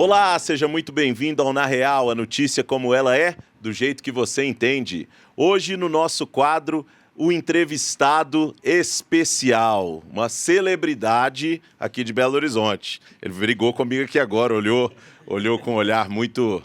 Olá, seja muito bem-vindo ao Na Real, a notícia como ela é, do jeito que você entende. Hoje no nosso quadro, o entrevistado especial, uma celebridade aqui de Belo Horizonte. Ele brigou comigo aqui agora, olhou com um olhar muito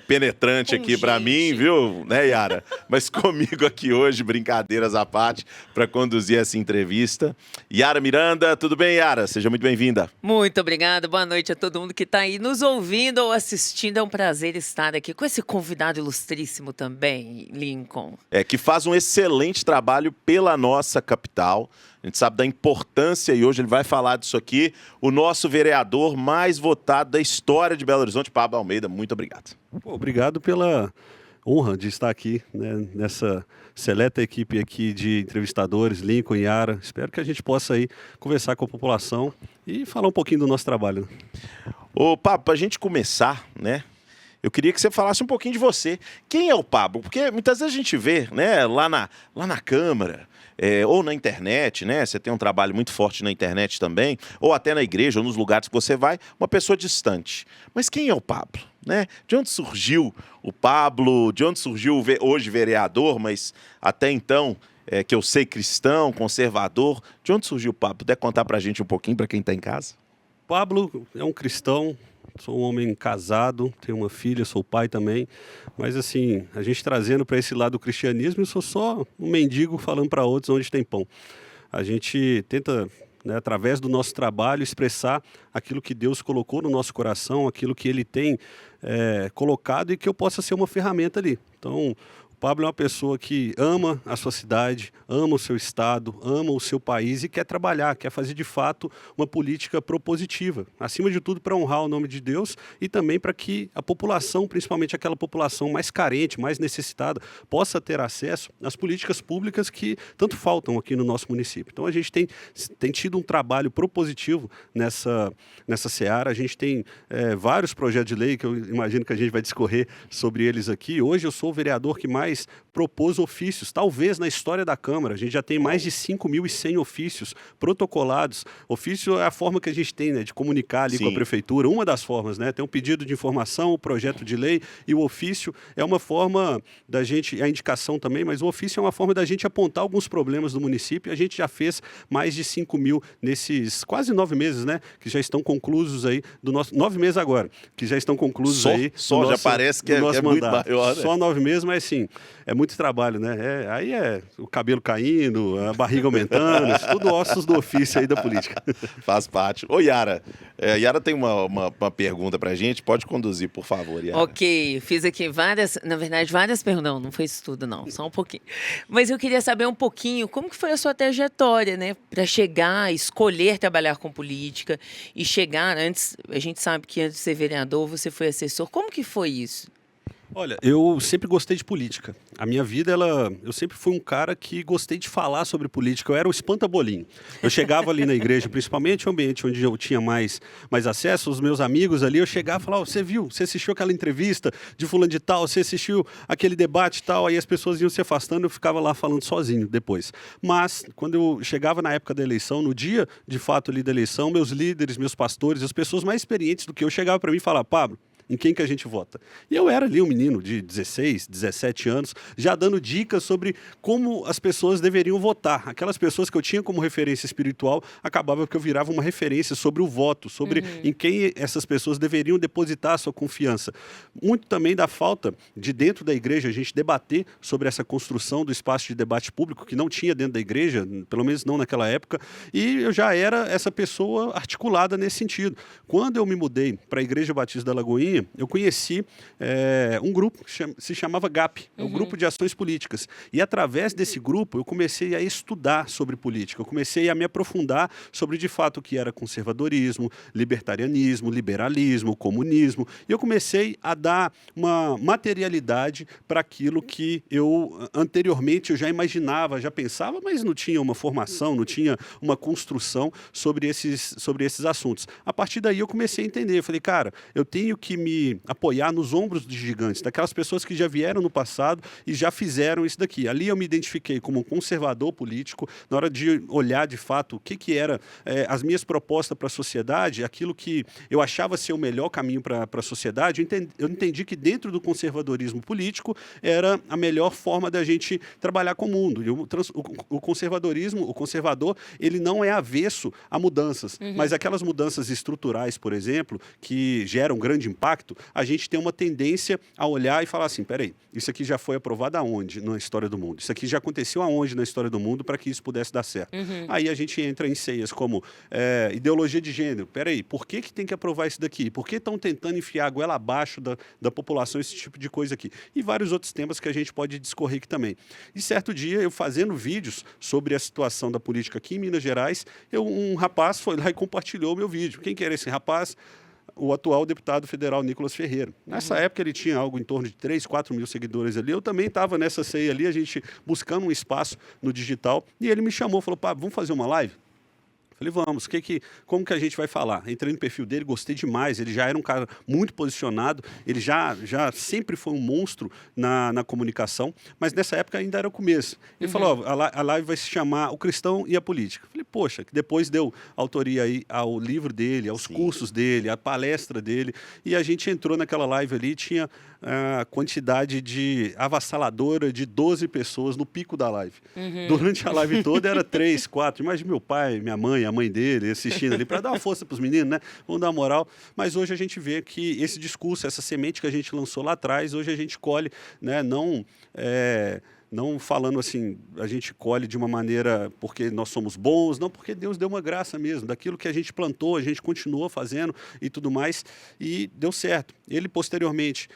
penetrante aqui para mim, viu, né, Yara? Mas comigo aqui hoje, brincadeiras à parte, para conduzir essa entrevista. Yara Miranda, tudo bem, Yara? Seja muito bem-vinda. Muito obrigada, boa noite a todo mundo que está aí nos ouvindo ou assistindo. É um prazer estar aqui com esse convidado ilustríssimo também, Lincoln. Que faz um excelente trabalho pela nossa capital. A gente sabe da importância e hoje ele vai falar disso aqui. O nosso vereador mais votado da história de Belo Horizonte, Pablo Almeida. Muito obrigado. Obrigado pela honra de estar aqui, né, nessa seleta equipe aqui de entrevistadores, Lincoln e Yara. Espero que a gente possa aí conversar com a população e falar um pouquinho do nosso trabalho. Ô, Pablo, para a gente começar, né? Eu queria que você falasse um pouquinho de você. Quem é o Pablo? Porque muitas vezes a gente vê, né, lá na Câmara, ou na internet, né? Você tem um trabalho muito forte na internet também, ou até na igreja, ou nos lugares que você vai, uma pessoa distante. Mas quem é o Pablo? Né? De onde surgiu o Pablo? De onde surgiu hoje vereador, mas até então, que eu sei, cristão, conservador? De onde surgiu o Pablo? Puder contar pra gente um pouquinho, para quem está em casa? Pablo é um cristão. Sou um homem casado, tenho uma filha, sou pai também, mas assim, a gente trazendo para esse lado do cristianismo, eu sou só um mendigo falando para outros onde tem pão. A gente tenta, né, através do nosso trabalho, expressar aquilo que Deus colocou no nosso coração, aquilo que Ele tem colocado e que eu possa ser uma ferramenta ali. Então, o Pablo é uma pessoa que ama a sua cidade, ama o seu estado, ama o seu país e quer trabalhar, quer fazer de fato uma política propositiva. Acima de tudo para honrar o nome de Deus e também para que a população, principalmente aquela população mais carente, mais necessitada, possa ter acesso às políticas públicas que tanto faltam aqui no nosso município. Então a gente tem tido um trabalho propositivo nessa seara. A gente tem vários projetos de lei que eu imagino que a gente vai discorrer sobre eles aqui. Hoje eu sou o vereador que mais propôs ofícios, talvez na história da Câmara. A gente já tem mais de 5.100 ofícios protocolados. Ofício é a forma que a gente tem, né, de comunicar ali com a Prefeitura, uma das formas, né? Tem um pedido de informação, o projeto de lei e o ofício é uma forma da gente, a indicação também, mas o ofício é uma forma da gente apontar alguns problemas do município. A gente já fez mais de 5.000 nesses quase 9 meses, né? Que já estão conclusos aí, do nosso 9 meses agora, que já estão conclusos aí. Só já parece que é muito maior, né? Só 9 meses, mas sim, é muito trabalho, né? Aí é o cabelo caindo, a barriga aumentando, isso tudo ossos do ofício aí da política. Faz parte. Ô, Yara, Yara tem uma pergunta pra gente, pode conduzir, por favor, Yara. Ok, fiz aqui várias perguntas, não foi isso tudo não, só um pouquinho. Mas eu queria saber um pouquinho como que foi a sua trajetória, né? Para chegar, escolher trabalhar com política e chegar antes, a gente sabe que antes de ser vereador você foi assessor, como que foi isso? Olha, eu sempre gostei de política. A minha vida, eu sempre fui um cara que gostei de falar sobre política. Eu era o espanta-bolinho. Eu chegava ali na igreja, principalmente o ambiente onde eu tinha mais acesso, os meus amigos ali, eu chegava e falava, você viu, você assistiu aquela entrevista de fulano de tal, você assistiu aquele debate e tal, aí as pessoas iam se afastando, eu ficava lá falando sozinho depois. Mas, quando eu chegava na época da eleição, no dia, de fato, ali da eleição, meus líderes, meus pastores, as pessoas mais experientes do que eu chegavam para mim e falavam, Pablo, em quem que a gente vota? E eu era ali um menino de 16, 17 anos, já dando dicas sobre como as pessoas deveriam votar. Aquelas pessoas que eu tinha como referência espiritual, acabava que eu virava uma referência sobre o voto, sobre em quem essas pessoas deveriam depositar a sua confiança. Muito também da falta de dentro da igreja a gente debater sobre essa construção do espaço de debate público que não tinha dentro da igreja, pelo menos não naquela época, e eu já era essa pessoa articulada nesse sentido. Quando eu me mudei para a Igreja Batista da Lagoinha, eu conheci um grupo que se chamava GAP, é o Grupo de Ações Políticas. E através desse grupo eu comecei a estudar sobre política, eu comecei a me aprofundar sobre de fato o que era conservadorismo, libertarianismo, liberalismo, comunismo. E eu comecei a dar uma materialidade para aquilo que eu anteriormente eu já imaginava, já pensava, mas não tinha uma formação, não tinha uma construção sobre esses assuntos. A partir daí eu comecei a entender, eu falei, cara, eu tenho que me me apoiar nos ombros de gigantes, daquelas pessoas que já vieram no passado e já fizeram isso daqui. Ali eu me identifiquei como um conservador político, na hora de olhar de fato o que era as minhas propostas para a sociedade, aquilo que eu achava ser o melhor caminho para a sociedade, eu entendi que dentro do conservadorismo político era a melhor forma da gente trabalhar com o mundo. E o conservador, ele não é avesso a mudanças, mas aquelas mudanças estruturais, por exemplo, que geram grande impacto, a gente tem uma tendência a olhar e falar assim, peraí, isso aqui já foi aprovado aonde na história do mundo? Isso aqui já aconteceu aonde na história do mundo para que isso pudesse dar certo? Aí a gente entra em ceias como ideologia de gênero. Peraí, por que tem que aprovar isso daqui? Por que estão tentando enfiar a goela abaixo da população, esse tipo de coisa aqui? E vários outros temas que a gente pode discorrer aqui também. E certo dia, eu fazendo vídeos sobre a situação da política aqui em Minas Gerais, um rapaz foi lá e compartilhou meu vídeo. Quem que era esse rapaz? O atual deputado federal Nicolas Ferreira. Nessa época ele tinha algo em torno de 3, 4 mil seguidores ali. Eu também estava nessa ceia ali, a gente buscando um espaço no digital. E ele me chamou, falou, pá, vamos fazer uma live? Falei, vamos, como que a gente vai falar? Entrei no perfil dele, gostei demais, ele já era um cara muito posicionado, ele já sempre foi um monstro na comunicação, mas nessa época ainda era o começo. Ele falou, a live vai se chamar O Cristão e a Política. Falei, poxa, que depois deu autoria aí ao livro dele, aos cursos dele, à palestra dele, e a gente entrou naquela live ali, tinha a quantidade avassaladora de 12 pessoas no pico da live. Durante a live toda era 3, 4, imagina meu pai, minha mãe, a mãe dele assistindo ali, para dar uma força para os meninos, né? Vamos dar uma moral. Mas hoje a gente vê que esse discurso, essa semente que a gente lançou lá atrás, hoje a gente colhe, né? Não falando assim, a gente colhe de uma maneira porque nós somos bons, não, porque Deus deu uma graça mesmo, daquilo que a gente plantou, a gente continuou fazendo e tudo mais, e deu certo. Ele, posteriormente,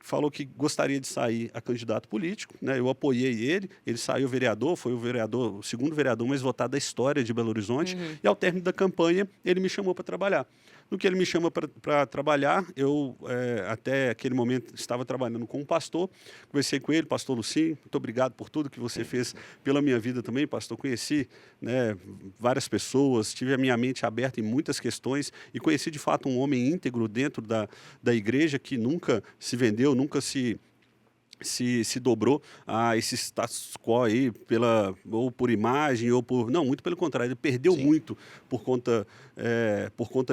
falou que gostaria de sair a candidato político, né? Eu apoiei ele saiu vereador, foi o segundo vereador mais votado da história de Belo Horizonte, e ao término da campanha, ele me chamou para trabalhar. No que ele me chama para trabalhar, eu até aquele momento estava trabalhando com um pastor, conversei com ele, pastor Lucinho, muito obrigado por tudo que você fez pela minha vida também, pastor. Conheci, né, várias pessoas, tive a minha mente aberta em muitas questões e conheci de fato um homem íntegro dentro da igreja que nunca se vendeu, nunca se dobrou a esse status quo aí, ou por imagem, ou por... Não, muito pelo contrário, ele perdeu muito por conta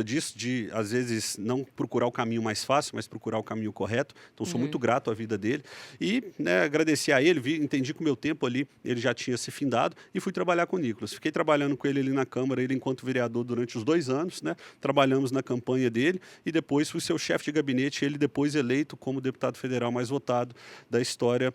disso, de, às vezes, não procurar o caminho mais fácil, mas procurar o caminho correto. Então, sou muito grato à vida dele. E, né, agradecer a ele, entendi que o meu tempo ali, ele já tinha se findado, e fui trabalhar com o Nicolas. Fiquei trabalhando com ele ali na Câmara, ele enquanto vereador durante os 2 anos, né? Trabalhamos na campanha dele, e depois fui seu chefe de gabinete, ele depois eleito como deputado federal mais votado da história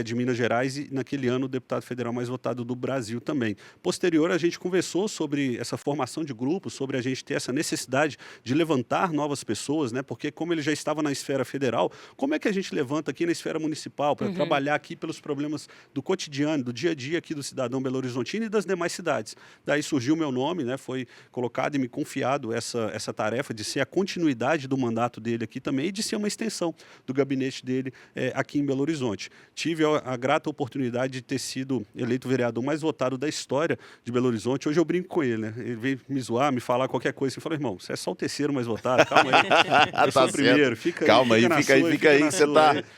de Minas Gerais e, naquele ano, o deputado federal mais votado do Brasil também. Posterior, a gente conversou sobre essa formação de grupos, sobre a gente ter essa necessidade de levantar novas pessoas, né? Porque como ele já estava na esfera federal, como é que a gente levanta aqui na esfera municipal para trabalhar aqui pelos problemas do cotidiano, do dia a dia aqui do cidadão belo-horizontino e das demais cidades? Daí surgiu o meu nome, né? Foi colocado e me confiado essa tarefa de ser a continuidade do mandato dele aqui também e de ser uma extensão do gabinete dele aqui em Belo Horizonte. Tive a grata oportunidade de ter sido eleito o vereador mais votado da história de Belo Horizonte. Hoje eu brinco com ele, né? Ele veio me zoar, me falar qualquer coisa. Eu falei, irmão, você é só o terceiro mais votado, calma aí. Eu sou o primeiro, calma aí, fica aí, você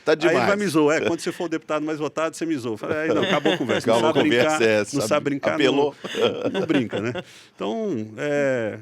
tá demais. Aí ele vai me zoar, quando você for o deputado mais votado, você me zoa. Eu falei, não, acabou a conversa. Calma, não sabe conversa brincar, não sabe brincar, apelou. Não brinca, né? Então,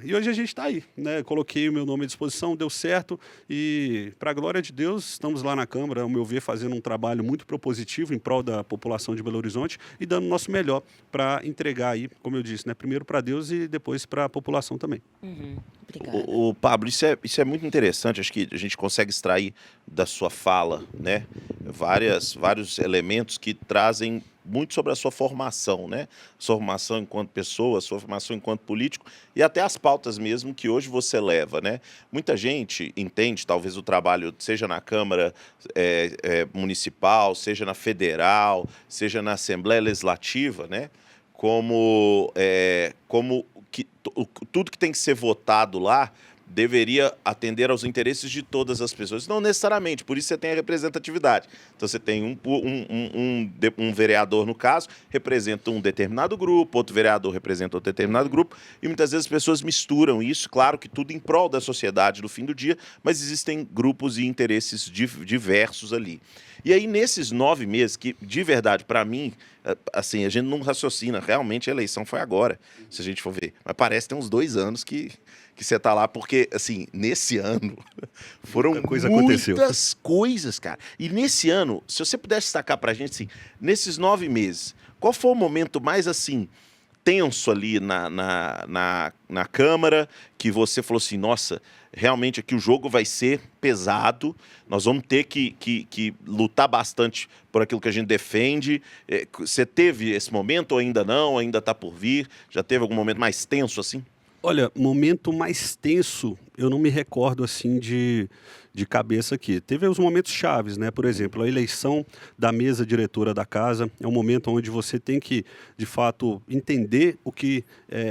e hoje a gente está aí, né? Coloquei o meu nome à disposição, deu certo e, para a glória de Deus, estamos lá na Câmara, ao meu ver, fazendo um trabalho muito propositivo em prol da população de Belo Horizonte e dando o nosso melhor para entregar aí, como eu disse, né? Primeiro para Deus e depois para a população também. Obrigada. O Pablo, isso é muito interessante, acho que a gente consegue extrair da sua fala, né, vários elementos que trazem muito sobre a sua formação, né? Sua formação enquanto pessoa, sua formação enquanto político e até as pautas mesmo que hoje você leva, né? Muita gente entende, talvez, o trabalho, seja na Câmara Municipal, seja na Federal, seja na Assembleia Legislativa, né? Como tudo que tem que ser votado lá deveria atender aos interesses de todas as pessoas. Não necessariamente, por isso você tem a representatividade. Então você tem um vereador, no caso, representa um determinado grupo, outro vereador representa outro determinado grupo, e muitas vezes as pessoas misturam isso, claro que tudo em prol da sociedade no fim do dia, mas existem grupos e interesses diversos ali. E aí, nesses 9 meses, que de verdade, para mim, assim, a gente não raciocina, realmente a eleição foi agora, se a gente for ver. Mas parece que tem uns 2 anos que você tá lá, porque, assim, nesse ano foram muitas coisas, cara. E nesse ano, se você pudesse destacar pra gente, assim, nesses 9 meses, qual foi o momento mais, assim, tenso ali na Câmara, que você falou assim, nossa, realmente aqui o jogo vai ser pesado, nós vamos ter que lutar bastante por aquilo que a gente defende. Você teve esse momento ou ainda não? Ainda está por vir? Já teve algum momento mais tenso assim? Olha, momento mais tenso, eu não me recordo assim de cabeça aqui. Teve os momentos chaves, né? Por exemplo, a eleição da mesa diretora da casa é um momento onde você tem que, de fato, entender o que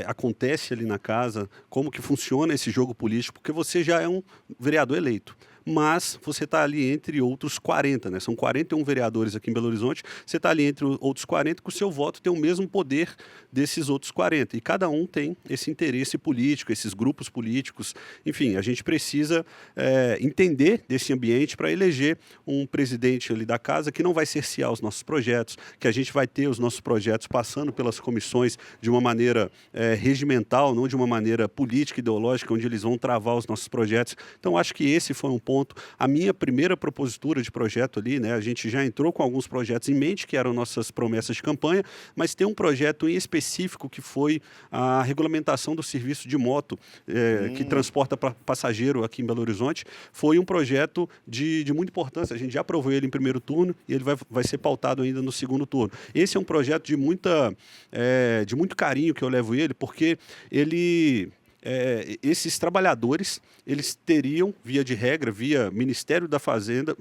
acontece ali na casa, como que funciona esse jogo político, porque você já é um vereador eleito. Mas você está ali entre outros 40, né? São 41 vereadores aqui em Belo Horizonte, você está ali entre outros 40, que o seu voto tem o mesmo poder desses outros 40. E cada um tem esse interesse político, esses grupos políticos. Enfim, a gente precisa entender desse ambiente para eleger um presidente ali da casa que não vai cercear os nossos projetos, que a gente vai ter os nossos projetos passando pelas comissões de uma maneira regimental, não de uma maneira política, ideológica, onde eles vão travar os nossos projetos. Então, acho que esse foi um ponto. A minha primeira propositura de projeto ali, né, a gente já entrou com alguns projetos em mente, que eram nossas promessas de campanha, mas tem um projeto em específico que foi a regulamentação do serviço de moto, que transporta passageiro aqui em Belo Horizonte. Foi um projeto de muita importância, a gente já aprovou ele em primeiro turno e ele vai ser pautado ainda no segundo turno. Esse é um projeto de muito carinho que eu levo ele, porque esses trabalhadores, eles teriam, via de regra, via Ministério da Fazenda,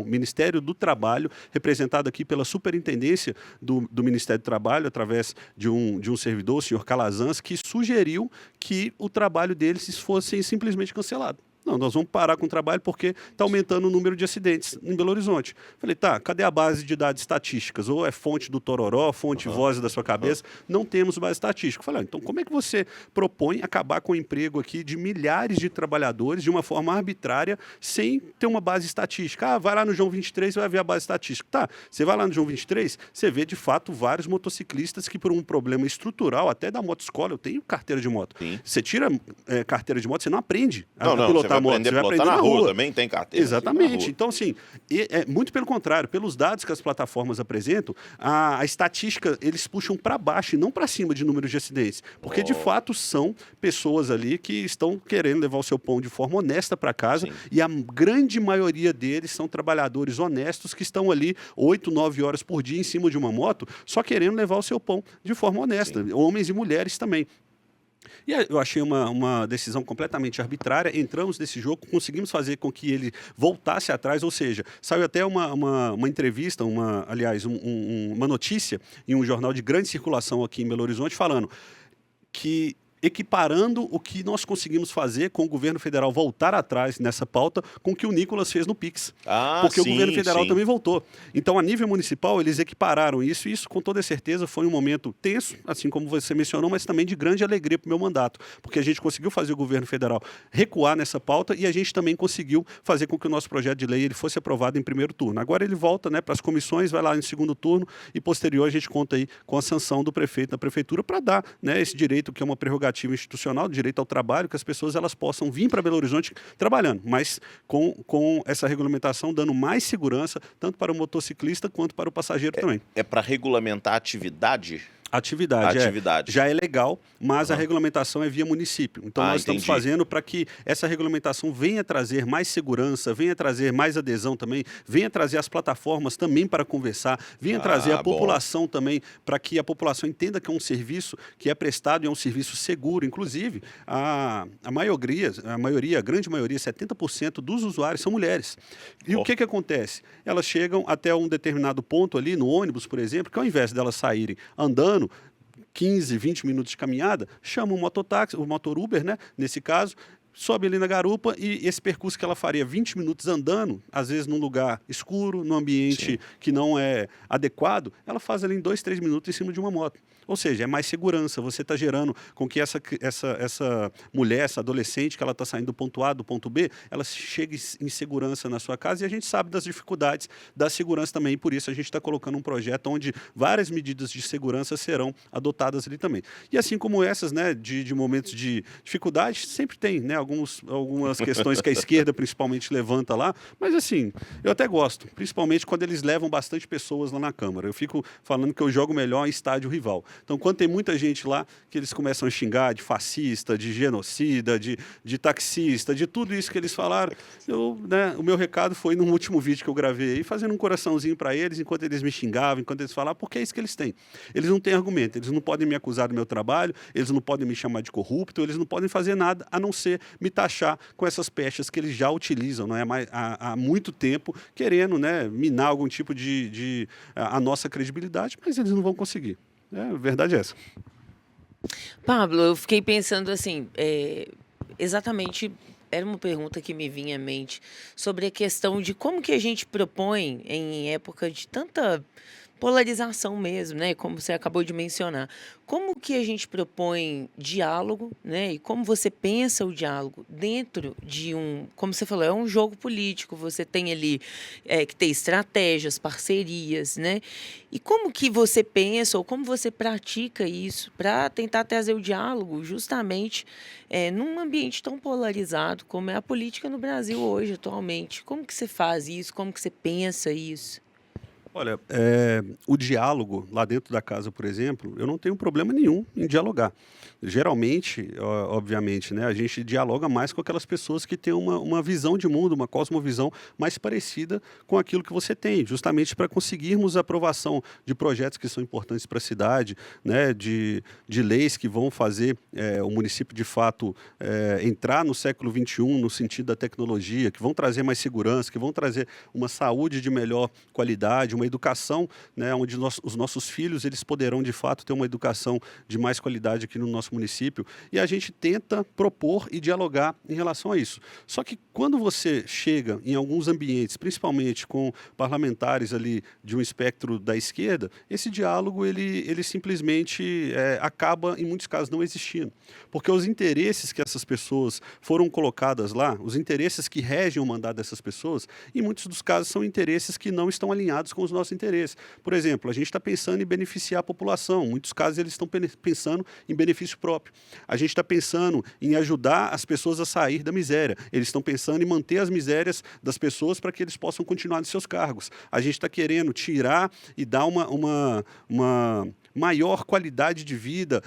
Ministério do Trabalho, representado aqui pela Superintendência do Ministério do Trabalho, através de um servidor, o senhor Calazans, que sugeriu que o trabalho deles fosse simplesmente cancelado. Não, nós vamos parar com o trabalho porque está aumentando o número de acidentes em Belo Horizonte. Falei, tá, cadê a base de dados estatísticas? Ou é fonte do Tororó, fonte voz da sua cabeça? Não temos base estatística. Falei, então como é que você propõe acabar com o emprego aqui de milhares de trabalhadores de uma forma arbitrária, sem ter uma base estatística? Ah, vai lá no João 23 e vai ver a base estatística. Tá, você vai lá no João 23, você vê de fato vários motociclistas que por um problema estrutural, até da motoscola, eu tenho carteira de moto. Sim. Você tira carteira de moto, você não aprende a pilotar. Você vai aprender na rua, também tem carteira. Exatamente. Então, assim, muito pelo contrário, pelos dados que as plataformas apresentam, a estatística, eles puxam para baixo e não para cima de números de acidentes. Porque, de fato, são pessoas ali que estão querendo levar o seu pão de forma honesta para casa. Sim. E a grande maioria deles são trabalhadores honestos que estão ali 8, 9 horas por dia em cima de uma moto, só querendo levar o seu pão de forma honesta. Sim. Homens e mulheres também. E eu achei uma decisão completamente arbitrária. Entramos nesse jogo, conseguimos fazer com que ele voltasse atrás, ou seja, saiu até uma entrevista, uma notícia em um jornal de grande circulação aqui em Belo Horizonte, falando que equiparando o que nós conseguimos fazer com o governo federal voltar atrás nessa pauta com o que o Nicolas fez no Pix. Porque o governo federal também voltou. Então, a nível municipal, eles equipararam isso, e isso, com toda certeza, foi um momento tenso, assim como você mencionou, mas também de grande alegria para o meu mandato, porque a gente conseguiu fazer o governo federal recuar nessa pauta e a gente também conseguiu fazer com que o nosso projeto de lei ele fosse aprovado em primeiro turno. Agora ele volta, né, para as comissões, vai lá em segundo turno e posterior a gente conta aí com a sanção do prefeito da prefeitura para dar, né, esse direito que é uma prerrogativa institucional, direito ao trabalho, que as pessoas elas possam vir para Belo Horizonte trabalhando, mas com essa regulamentação dando mais segurança tanto para o motociclista quanto para o passageiro também. É para regulamentar a atividade? Atividade. Já é legal, mas a regulamentação é via município. Então nós estamos fazendo para que essa regulamentação venha trazer mais segurança, venha trazer mais adesão também, venha trazer as plataformas também para conversar, venha trazer a população também, para que a população entenda que é um serviço que é prestado e é um serviço seguro. Inclusive, a grande maioria, 70% dos usuários são mulheres. E o que acontece? Elas chegam até um determinado ponto ali, no ônibus, por exemplo, que ao invés delas saírem andando 15, 20 minutos de caminhada, chama um mototáxi, o motor Uber, né, nesse caso, sobe ali na garupa e esse percurso que ela faria 20 minutos andando, às vezes num lugar escuro, num ambiente que não é adequado, ela faz ali em 2, 3 minutos em cima de uma moto. Ou seja, é mais segurança, você está gerando com que essa mulher, essa adolescente, que ela está saindo do ponto A, do ponto B, ela chegue em segurança na sua casa, e a gente sabe das dificuldades da segurança também, e por isso a gente está colocando um projeto onde várias medidas de segurança serão adotadas ali também. E assim como essas, né, de momentos de dificuldade, sempre tem, né, algumas questões que a esquerda principalmente levanta lá, mas assim, eu até gosto, principalmente quando eles levam bastante pessoas lá na Câmara. Eu fico falando que eu jogo melhor em estádio rival. Então, quando tem muita gente lá que eles começam a xingar de fascista, de genocida, de taxista, de tudo isso que eles falaram, o meu recado foi no último vídeo que eu gravei aí, fazendo um coraçãozinho para eles, enquanto eles me xingavam, enquanto eles falavam, porque é isso que eles têm. Eles não têm argumento, eles não podem me acusar do meu trabalho, eles não podem me chamar de corrupto, eles não podem fazer nada a não ser me taxar com essas pechas que eles já utilizam, não é, há muito tempo, querendo, né, minar algum tipo a nossa credibilidade, mas eles não vão conseguir. A verdade é essa. Pablo, eu fiquei pensando assim, exatamente, era uma pergunta que me vinha à mente sobre a questão de como que a gente propõe, em época de tanta polarização mesmo, né? Como você acabou de mencionar. Como que a gente propõe diálogo, né? E como você pensa o diálogo dentro de como você falou, é um jogo político, você tem ali que ter estratégias, parcerias, né? E como que você pensa ou como você pratica isso para tentar trazer o diálogo justamente num ambiente tão polarizado como é a política no Brasil hoje, atualmente? Como que você faz isso? Como que você pensa isso? Olha, o diálogo lá dentro da casa, por exemplo, eu não tenho problema nenhum em dialogar. Geralmente, obviamente, né, a gente dialoga mais com aquelas pessoas que têm uma visão de mundo, uma cosmovisão mais parecida com aquilo que você tem, justamente para conseguirmos a aprovação de projetos que são importantes para a cidade, né, de leis que vão fazer o município, de fato, entrar no século XXI no sentido da tecnologia, que vão trazer mais segurança, que vão trazer uma saúde de melhor qualidade, uma educação, né, onde os nossos filhos eles poderão, de fato, ter uma educação de mais qualidade aqui no nosso município, e a gente tenta propor e dialogar em relação a isso. Só que quando você chega em alguns ambientes, principalmente com parlamentares ali de um espectro da esquerda, esse diálogo ele simplesmente acaba, em muitos casos, não existindo. Porque os interesses que essas pessoas foram colocadas lá, os interesses que regem o mandato dessas pessoas, em muitos dos casos são interesses que não estão alinhados com os nossos interesses. Por exemplo, a gente está pensando em beneficiar a população, em muitos casos eles estão pensando em benefício próprio. A gente está pensando em ajudar as pessoas a sair da miséria. Eles estão pensando em manter as misérias das pessoas para que eles possam continuar nos seus cargos. A gente está querendo tirar e dar uma maior qualidade de vida,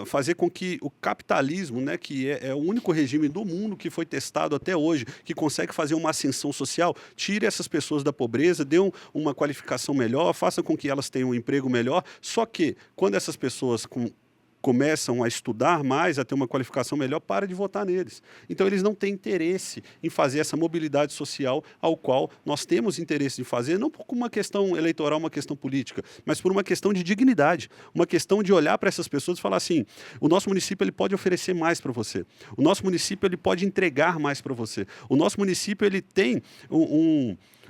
fazer com que o capitalismo, né, que é o único regime do mundo que foi testado até hoje, que consegue fazer uma ascensão social, tire essas pessoas da pobreza, dê uma qualificação melhor, faça com que elas tenham um emprego melhor. Só que quando essas pessoas começam a estudar mais, a ter uma qualificação melhor, para de votar neles. Então, eles não têm interesse em fazer essa mobilidade social ao qual nós temos interesse em fazer, não por uma questão eleitoral, uma questão política, mas por uma questão de dignidade, uma questão de olhar para essas pessoas e falar assim, o nosso município ele pode oferecer mais para você, o nosso município ele pode entregar mais para você, o nosso município ele tem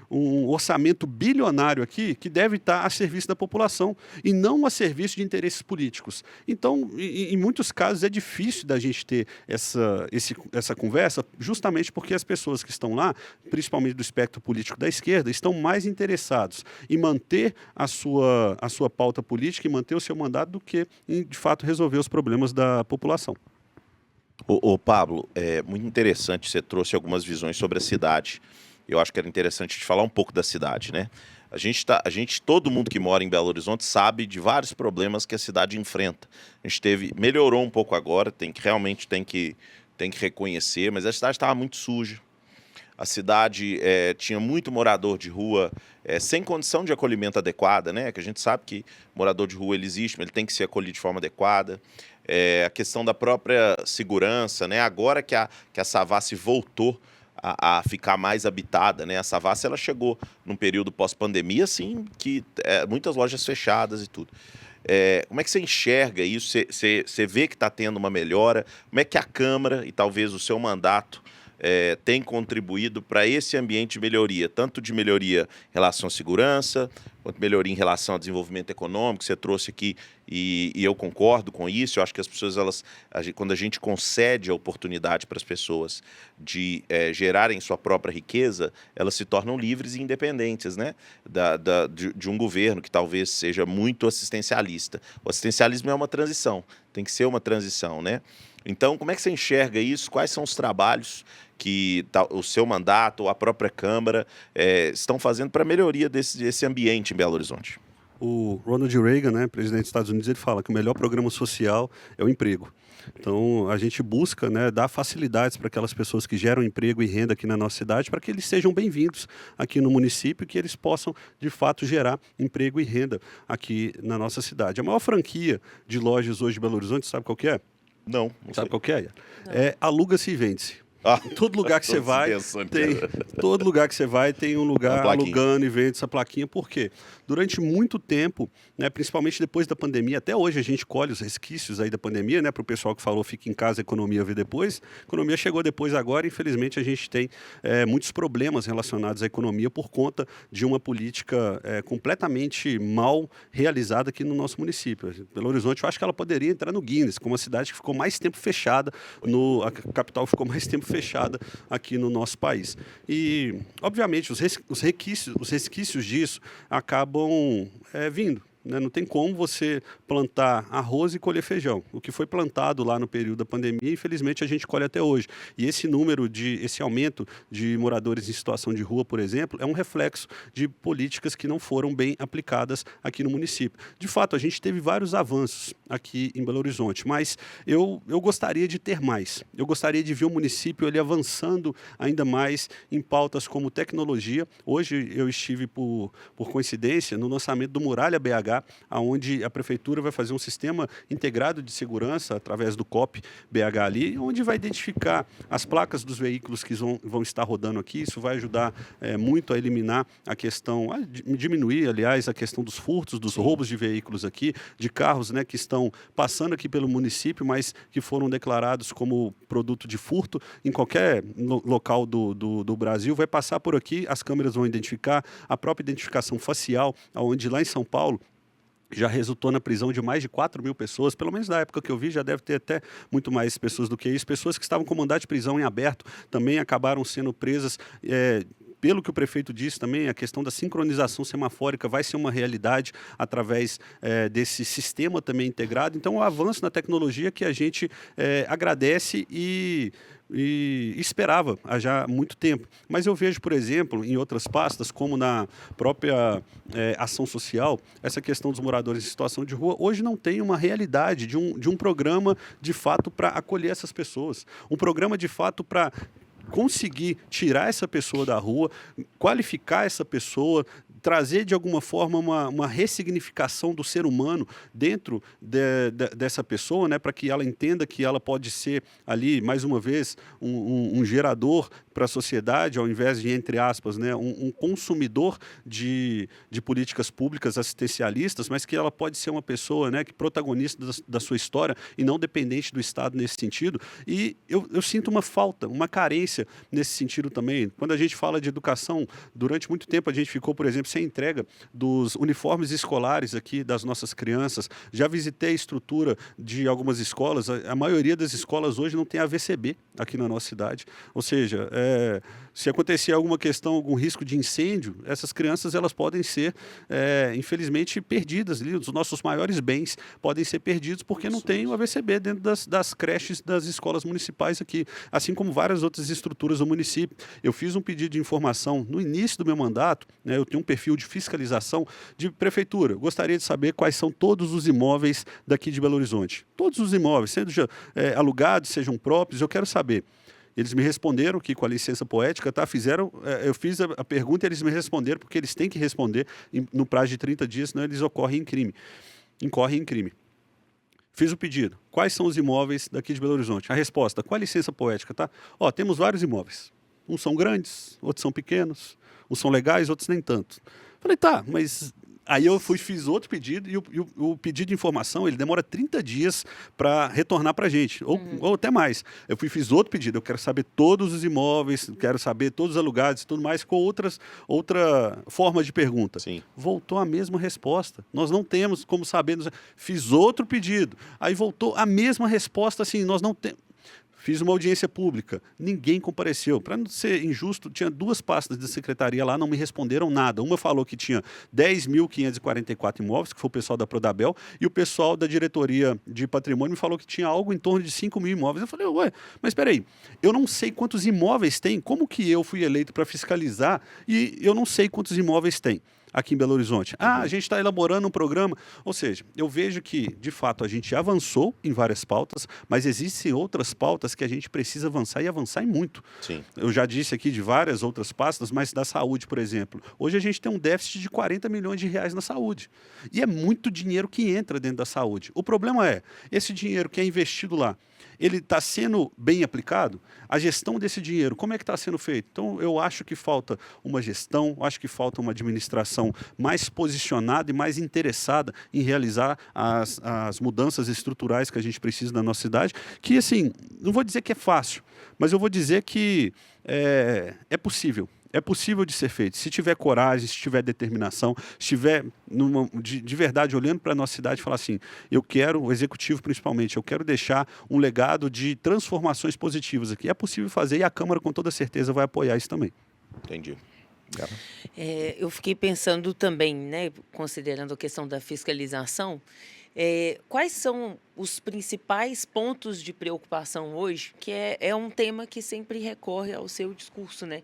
um orçamento bilionário aqui que deve estar a serviço da população e não a serviço de interesses políticos. Então, em muitos casos, é difícil da gente ter essa conversa, justamente porque as pessoas que estão lá, principalmente do espectro político da esquerda, estão mais interessados em manter a sua pauta política e manter o seu mandato do que em, de fato, resolver os problemas da população. Ô Pablo, é muito interessante, você trouxe algumas visões sobre a cidade. Eu acho que era interessante te falar um pouco da cidade, né? Todo mundo que mora em Belo Horizonte sabe de vários problemas que a cidade enfrenta. A gente melhorou um pouco agora, realmente tem que reconhecer, mas a cidade estava muito suja. A cidade tinha muito morador de rua sem condição de acolhimento adequada, né? Que a gente sabe que morador de rua ele existe, mas ele tem que ser acolhido de forma adequada. A questão da própria segurança, né? Agora que a Savassi voltou a ficar mais habitada, né? A Savassi ela chegou num período pós-pandemia, assim, que muitas lojas fechadas e tudo. Como é que você enxerga isso? Você vê que está tendo uma melhora? Como é que a Câmara e talvez o seu mandato tem contribuído para esse ambiente de melhoria, tanto de melhoria em relação à segurança, quanto melhoria em relação ao desenvolvimento econômico, que você trouxe aqui, e eu concordo com isso. Eu acho que as pessoas, quando a gente concede a oportunidade para as pessoas de gerarem sua própria riqueza, elas se tornam livres e independentes, né? De um governo que talvez seja muito assistencialista. O assistencialismo é uma transição, tem que ser uma transição, né? Então, como é que você enxerga isso? Quais são os trabalhos que o seu mandato ou a própria Câmara estão fazendo para a melhoria desse ambiente em Belo Horizonte? O Ronald Reagan, né, presidente dos Estados Unidos, ele fala que o melhor programa social é o emprego. Então, a gente busca, né, dar facilidades para aquelas pessoas que geram emprego e renda aqui na nossa cidade, para que eles sejam bem-vindos aqui no município e que eles possam, de fato, gerar emprego e renda aqui na nossa cidade. A maior franquia de lojas hoje de Belo Horizonte, sabe qual que é? Não Sabe sei. qual que é? É aluga-se e vende-se. Todo lugar que você vai, todo lugar que você vai tem um lugar alugando e vende essa plaquinha. Por quê? Durante muito tempo, né, principalmente depois da pandemia, até hoje a gente colhe os resquícios aí da pandemia, né, para o pessoal que falou fica em casa, a economia vê depois. A economia chegou depois agora, infelizmente a gente tem muitos problemas relacionados à economia por conta de uma política completamente mal realizada aqui no nosso município. Belo Horizonte, eu acho que ela poderia entrar no Guinness, como a cidade que ficou mais tempo fechada, a capital ficou mais tempo fechada aqui no nosso país. E, obviamente, os resquícios disso acabam vindo. Não tem como você plantar arroz e colher feijão. O que foi plantado lá no período da pandemia, infelizmente, a gente colhe até hoje. E esse aumento de moradores em situação de rua, por exemplo, é um reflexo de políticas que não foram bem aplicadas aqui no município. De fato, a gente teve vários avanços aqui em Belo Horizonte, mas eu gostaria de ter mais. Eu gostaria de ver o município ele avançando ainda mais em pautas como tecnologia. Hoje eu estive, por coincidência, no lançamento do Muralha BH, onde a prefeitura vai fazer um sistema integrado de segurança através do COP BH ali, onde vai identificar as placas dos veículos que vão estar rodando aqui. Isso vai ajudar muito a eliminar a questão, diminuir, aliás, a questão dos furtos, dos roubos de veículos aqui, de carros, né, que estão passando aqui pelo município, mas que foram declarados como produto de furto em qualquer local do Brasil. Vai passar por aqui, as câmeras vão identificar, a própria identificação facial, onde lá em São Paulo já resultou na prisão de mais de 4.000 pessoas, pelo menos na época que eu vi, já deve ter até muito mais pessoas do que isso. Pessoas que estavam com mandado de prisão em aberto também acabaram sendo presas. Pelo que o prefeito disse também, a questão da sincronização semafórica vai ser uma realidade através desse sistema também integrado. Então, o avanço na tecnologia que a gente agradece e esperava há já muito tempo. Mas eu vejo, por exemplo, em outras pastas, como na própria ação social, essa questão dos moradores em situação de rua, hoje não tem uma realidade de um programa de fato para acolher essas pessoas. Um programa de fato para conseguir tirar essa pessoa da rua, qualificar essa pessoa, trazer de alguma forma uma ressignificação do ser humano dentro dessa pessoa, né, para que ela entenda que ela pode ser ali, mais uma vez, um gerador para a sociedade, ao invés de, entre aspas, né, um consumidor de políticas públicas assistencialistas, mas que ela pode ser uma pessoa, né, que protagonista da sua história e não dependente do Estado nesse sentido. E eu sinto uma falta, uma carência nesse sentido também. Quando a gente fala de educação, durante muito tempo a gente ficou, por exemplo, sem entrega dos uniformes escolares aqui das nossas crianças. Já visitei a estrutura de algumas escolas. A maioria das escolas hoje não tem AVCB aqui na nossa cidade. Ou seja, se acontecer alguma questão, algum risco de incêndio, essas crianças elas podem ser, infelizmente, perdidas. Os nossos maiores bens podem ser perdidos porque não tem o AVCB dentro das creches das escolas municipais aqui, assim como várias outras estruturas do município. Eu fiz um pedido de informação no início do meu mandato, né, eu tenho um perfil de fiscalização de prefeitura. Eu gostaria de saber quais são todos os imóveis daqui de Belo Horizonte. Todos os imóveis, sendo alugados, sejam próprios, eu quero saber. Eles me responderam que com a licença poética, tá? Eu fiz a pergunta e eles me responderam, porque eles têm que responder no prazo de 30 dias, senão eles incorrem em crime. Fiz o pedido. Quais são os imóveis daqui de Belo Horizonte? A resposta, com a licença poética, tá? Temos vários imóveis. Uns são grandes, outros são pequenos, uns são legais, outros nem tanto. Falei, tá, mas Aí eu fiz outro pedido e o pedido de informação, ele demora 30 dias para retornar para a gente, ou até mais. Eu fiz outro pedido, eu quero saber todos os imóveis, quero saber todos os alugados e tudo mais, com outra forma de pergunta. Sim. Voltou a mesma resposta. Nós não temos como saber. Fiz outro pedido, aí voltou a mesma resposta, assim, nós não temos. Fiz uma audiência pública, ninguém compareceu. Para não ser injusto, tinha 2 pastas da secretaria lá, não me responderam nada. Uma falou que tinha 10.544 imóveis, que foi o pessoal da Prodabel, e o pessoal da diretoria de patrimônio me falou que tinha algo em torno de 5.000 imóveis. Eu falei, ué, mas espera aí, eu não sei quantos imóveis tem, como que eu fui eleito para fiscalizar e eu não sei quantos imóveis tem aqui em Belo Horizonte? A gente está elaborando um programa. Ou seja, eu vejo que, de fato, a gente avançou em várias pautas, mas existem outras pautas que a gente precisa avançar e avançar em muito. Sim. Eu já disse aqui de várias outras pastas, mas da saúde, por exemplo. Hoje a gente tem um déficit de 40 milhões de reais na saúde. E é muito dinheiro que entra dentro da saúde. O problema é, esse dinheiro que é investido lá, ele está sendo bem aplicado? A gestão desse dinheiro, como é que está sendo feito? Então, eu acho que falta uma gestão, acho que falta uma administração mais posicionada e mais interessada em realizar as mudanças estruturais que a gente precisa na nossa cidade, que, assim, não vou dizer que é fácil, mas eu vou dizer que é possível. É possível de ser feito. Se tiver coragem, se tiver determinação, se tiver de verdade olhando para a nossa cidade e falar assim, eu quero, o executivo principalmente, eu quero deixar um legado de transformações positivas aqui. É possível fazer e a Câmara com toda certeza vai apoiar isso também. Entendi. Eu fiquei pensando também, né, considerando a questão da fiscalização, quais são os principais pontos de preocupação hoje, que é um tema que sempre recorre ao seu discurso, né?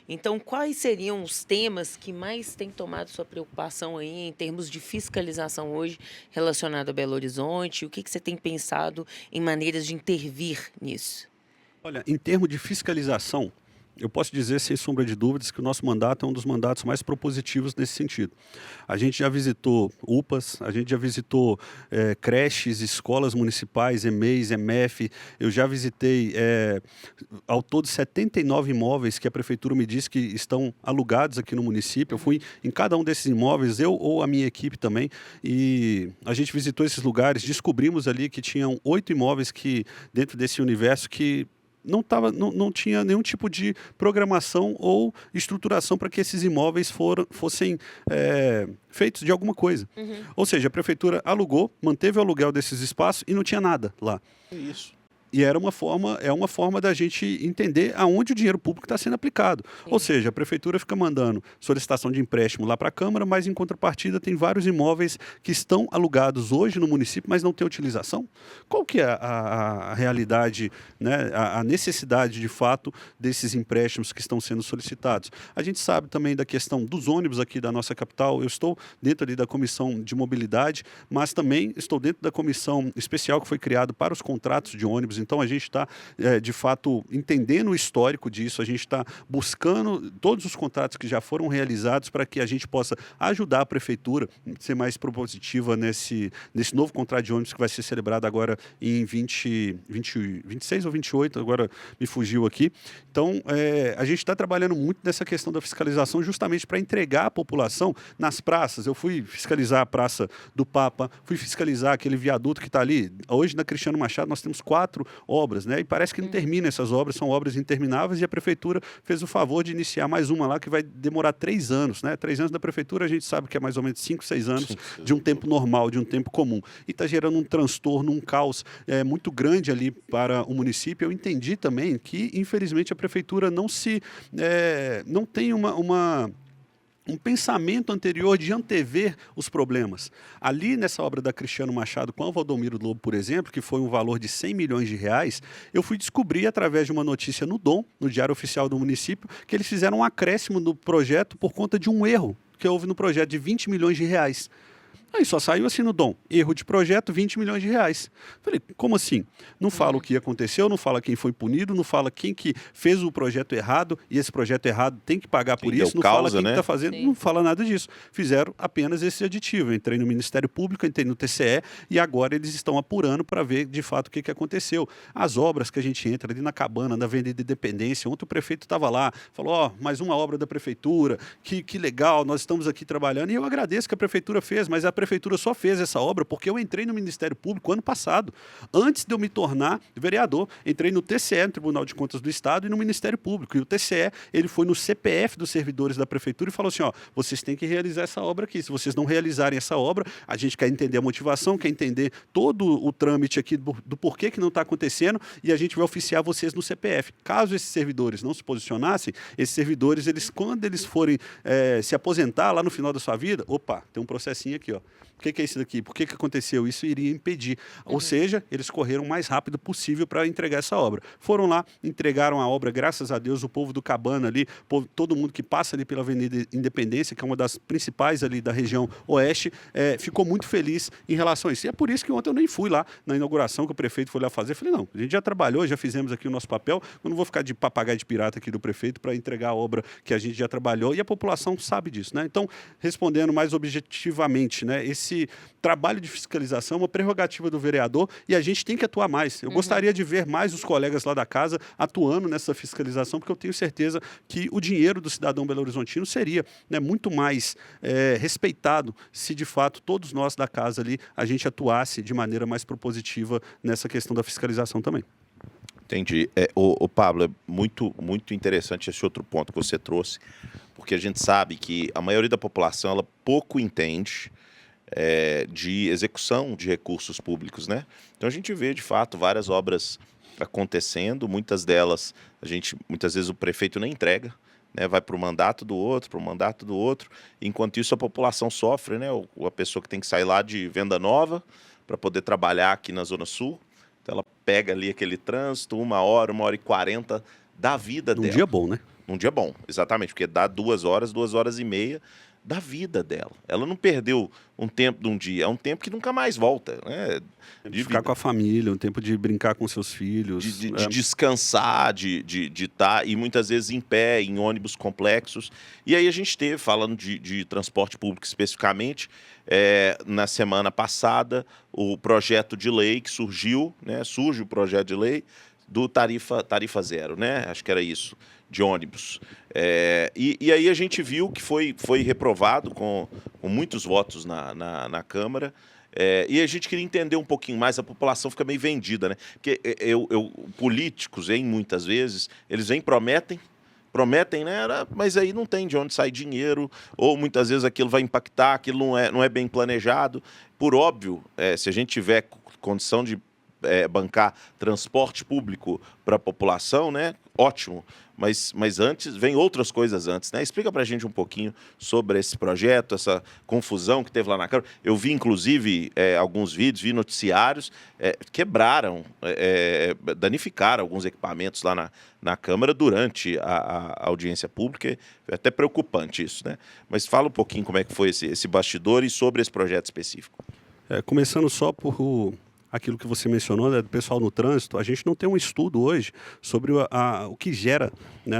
Então, quais seriam os temas que mais têm tomado sua preocupação aí em termos de fiscalização hoje relacionado a Belo Horizonte? O que você tem pensado em maneiras de intervir nisso? Olha, em termos de fiscalização, eu posso dizer, sem sombra de dúvidas, que o nosso mandato é um dos mandatos mais propositivos nesse sentido. A gente já visitou UPAs, a gente já visitou creches, escolas municipais, EMEIs, EMF, eu já visitei ao todo 79 imóveis que a prefeitura me disse que estão alugados aqui no município. Eu fui em cada um desses imóveis, eu ou a minha equipe também, e a gente visitou esses lugares, descobrimos ali que tinham 8 imóveis que, dentro desse universo, que não tinha nenhum tipo de programação ou estruturação para que esses imóveis fossem feitos de alguma coisa. Ou seja, a prefeitura alugou, manteve o aluguel desses espaços e não tinha nada lá. Isso. E é uma forma da gente entender aonde o dinheiro público está sendo aplicado. Sim. Ou seja, a prefeitura fica mandando solicitação de empréstimo lá para a Câmara, mas em contrapartida tem vários imóveis que estão alugados hoje no município, mas não tem utilização. Qual que é a realidade, né, a necessidade de fato desses empréstimos que estão sendo solicitados? A gente sabe também da questão dos ônibus aqui da nossa capital. Eu estou dentro ali da comissão de mobilidade, mas também estou dentro da comissão especial que foi criada para os contratos de ônibus. Então, a gente está, de fato, entendendo o histórico disso, a gente está buscando todos os contratos que já foram realizados para que a gente possa ajudar a prefeitura a ser mais propositiva nesse novo contrato de ônibus que vai ser celebrado agora em 26 ou 28, agora me fugiu aqui. Então, a gente está trabalhando muito nessa questão da fiscalização justamente para entregar à população nas praças. Eu fui fiscalizar a Praça do Papa, fui fiscalizar aquele viaduto que está ali. Hoje, na Cristiano Machado, nós temos 4 obras, né? E parece que não termina essas obras, são obras intermináveis, e a prefeitura fez o favor de iniciar mais uma lá que vai demorar 3 anos, né? 3 anos da prefeitura, a gente sabe que é mais ou menos 5, 6 anos de um tempo normal, de um tempo comum. E está gerando um transtorno, um caos muito grande ali para o município. Eu entendi também que, infelizmente, a prefeitura não tem um pensamento anterior de antever os problemas. Ali nessa obra da Cristiano Machado com a Valdomiro Lobo, por exemplo, que foi um valor de 100 milhões de reais, eu fui descobrir através de uma notícia no DOM, no Diário Oficial do município, que eles fizeram um acréscimo no projeto por conta de um erro que houve no projeto de 20 milhões de reais. Aí só saiu assim no Dom, erro de projeto, 20 milhões de reais. Falei, como assim? Não fala o que aconteceu, não fala quem foi punido, não fala quem que fez o projeto errado, e esse projeto errado tem que pagar por isso, não fala quem está fazendo, não fala nada disso. Fizeram apenas esse aditivo. Eu entrei no Ministério Público, entrei no TCE, e agora eles estão apurando para ver de fato o que aconteceu. As obras que a gente entra ali na cabana, na Avenida Independência, ontem o prefeito estava lá, falou, ó, mais uma obra da prefeitura, que legal, nós estamos aqui trabalhando, e eu agradeço que a prefeitura fez, mas a prefeitura só fez essa obra porque eu entrei no Ministério Público ano passado, antes de eu me tornar vereador. Entrei no TCE, no Tribunal de Contas do Estado, e no Ministério Público. E o TCE, ele foi no CPF dos servidores da prefeitura e falou assim, ó, vocês têm que realizar essa obra aqui. Se vocês não realizarem essa obra, a gente quer entender a motivação, quer entender todo o trâmite aqui do porquê que não está acontecendo, e a gente vai oficiar vocês no CPF. Caso esses servidores não se posicionassem, esses servidores, quando eles forem se aposentar lá no final da sua vida, opa, tem um processinho aqui, ó. O que é isso daqui? Por que aconteceu? Isso iria impedir. Ou seja, eles correram o mais rápido possível para entregar essa obra. Foram lá, entregaram a obra, graças a Deus, o povo do Cabana ali, todo mundo que passa ali pela Avenida Independência, que é uma das principais ali da região oeste, ficou muito feliz em relação a isso. E é por isso que ontem eu nem fui lá na inauguração que o prefeito foi lá fazer. Eu falei, não, a gente já trabalhou, já fizemos aqui o nosso papel, eu não vou ficar de papagaio de pirata aqui do prefeito para entregar a obra que a gente já trabalhou, e a população sabe disso, né? Então, respondendo mais objetivamente, né, esse trabalho de fiscalização é uma prerrogativa do vereador e a gente tem que atuar mais. Eu gostaria de ver mais os colegas lá da casa atuando nessa fiscalização, porque eu tenho certeza que o dinheiro do cidadão belo-horizontino seria, né, muito mais respeitado se de fato todos nós da casa ali a gente atuasse de maneira mais propositiva nessa questão da fiscalização também. Entendi. O Pablo, é muito, muito interessante esse outro ponto que você trouxe, porque a gente sabe que a maioria da população ela pouco entende de execução de recursos públicos, né? Então a gente vê, de fato, várias obras acontecendo, muitas delas, muitas vezes o prefeito nem entrega, né? Vai para o mandato do outro, enquanto isso a população sofre, né? A pessoa que tem que sair lá de Venda Nova para poder trabalhar aqui na Zona Sul, então ela pega ali aquele trânsito, 1h40 da vida dela. Num dia bom, né? Num dia bom, exatamente, porque dá 2 horas, 2h30 da vida dela. Ela não perdeu um tempo de um dia, é um tempo que nunca mais volta, né? De ficar com a família, um tempo de brincar com seus filhos. De descansar, de estar, e muitas vezes em pé, em ônibus complexos. E aí a gente teve, falando de transporte público especificamente, na semana passada, o projeto de lei que surgiu, né? Surge o projeto de lei do tarifa zero, né? Acho que era isso, de ônibus. E aí a gente viu que foi reprovado com muitos votos na Câmara. E a gente queria entender um pouquinho mais, a população fica meio vendida, né? Porque políticos, muitas vezes, eles prometem, né? Mas aí não tem de onde sair dinheiro, ou muitas vezes aquilo vai impactar, aquilo não é bem planejado. Por óbvio, se a gente tiver condição de bancar transporte público para a população, né? Ótimo. Mas antes, vem outras coisas antes, né? Explica para a gente um pouquinho sobre esse projeto, essa confusão que teve lá na Câmara. Eu vi, inclusive, alguns vídeos, vi noticiários, quebraram, danificaram alguns equipamentos lá na Câmara durante a audiência pública. É até preocupante isso, né? Mas fala um pouquinho como é que foi esse bastidor e sobre esse projeto específico. Começando só por aquilo que você mencionou, né, do pessoal no trânsito, a gente não tem um estudo hoje sobre o que gera, né,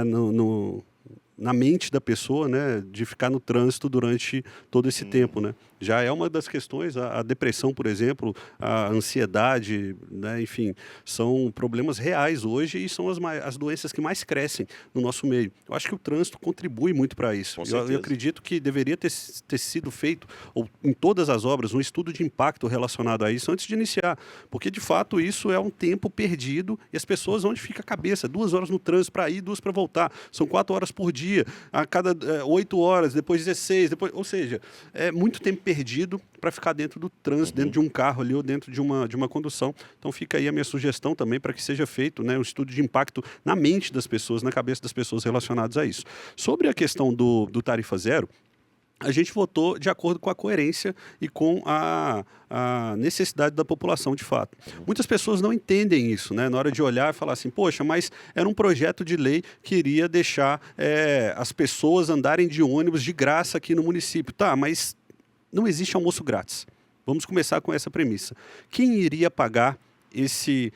na mente da pessoa, né, de ficar no trânsito durante todo esse tempo, né? Já é uma das questões, a depressão, por exemplo, a ansiedade, né, enfim, são problemas reais hoje e são as doenças que mais crescem no nosso meio. Eu acho que o trânsito contribui muito para isso. Eu acredito que deveria ter sido feito, ou em todas as obras, um estudo de impacto relacionado a isso antes de iniciar, porque de fato isso é um tempo perdido e as pessoas, onde fica a cabeça? 2 horas no trânsito para ir, 2 para voltar. São 4 horas por dia, a cada 8 horas, depois 16, ou seja, é muito tempo perdido para ficar dentro do trânsito, dentro de um carro ali ou dentro de uma condução. Então fica aí a minha sugestão também para que seja feito, né, um estudo de impacto na mente das pessoas, na cabeça das pessoas relacionadas a isso. Sobre a questão do tarifa zero, a gente votou de acordo com a coerência e com a necessidade da população, de fato. Muitas pessoas não entendem isso, né? Na hora de olhar e falar assim, poxa, mas era um projeto de lei que iria deixar as pessoas andarem de ônibus de graça aqui no município. Tá, mas não existe almoço grátis. Vamos começar com essa premissa. Quem iria pagar esse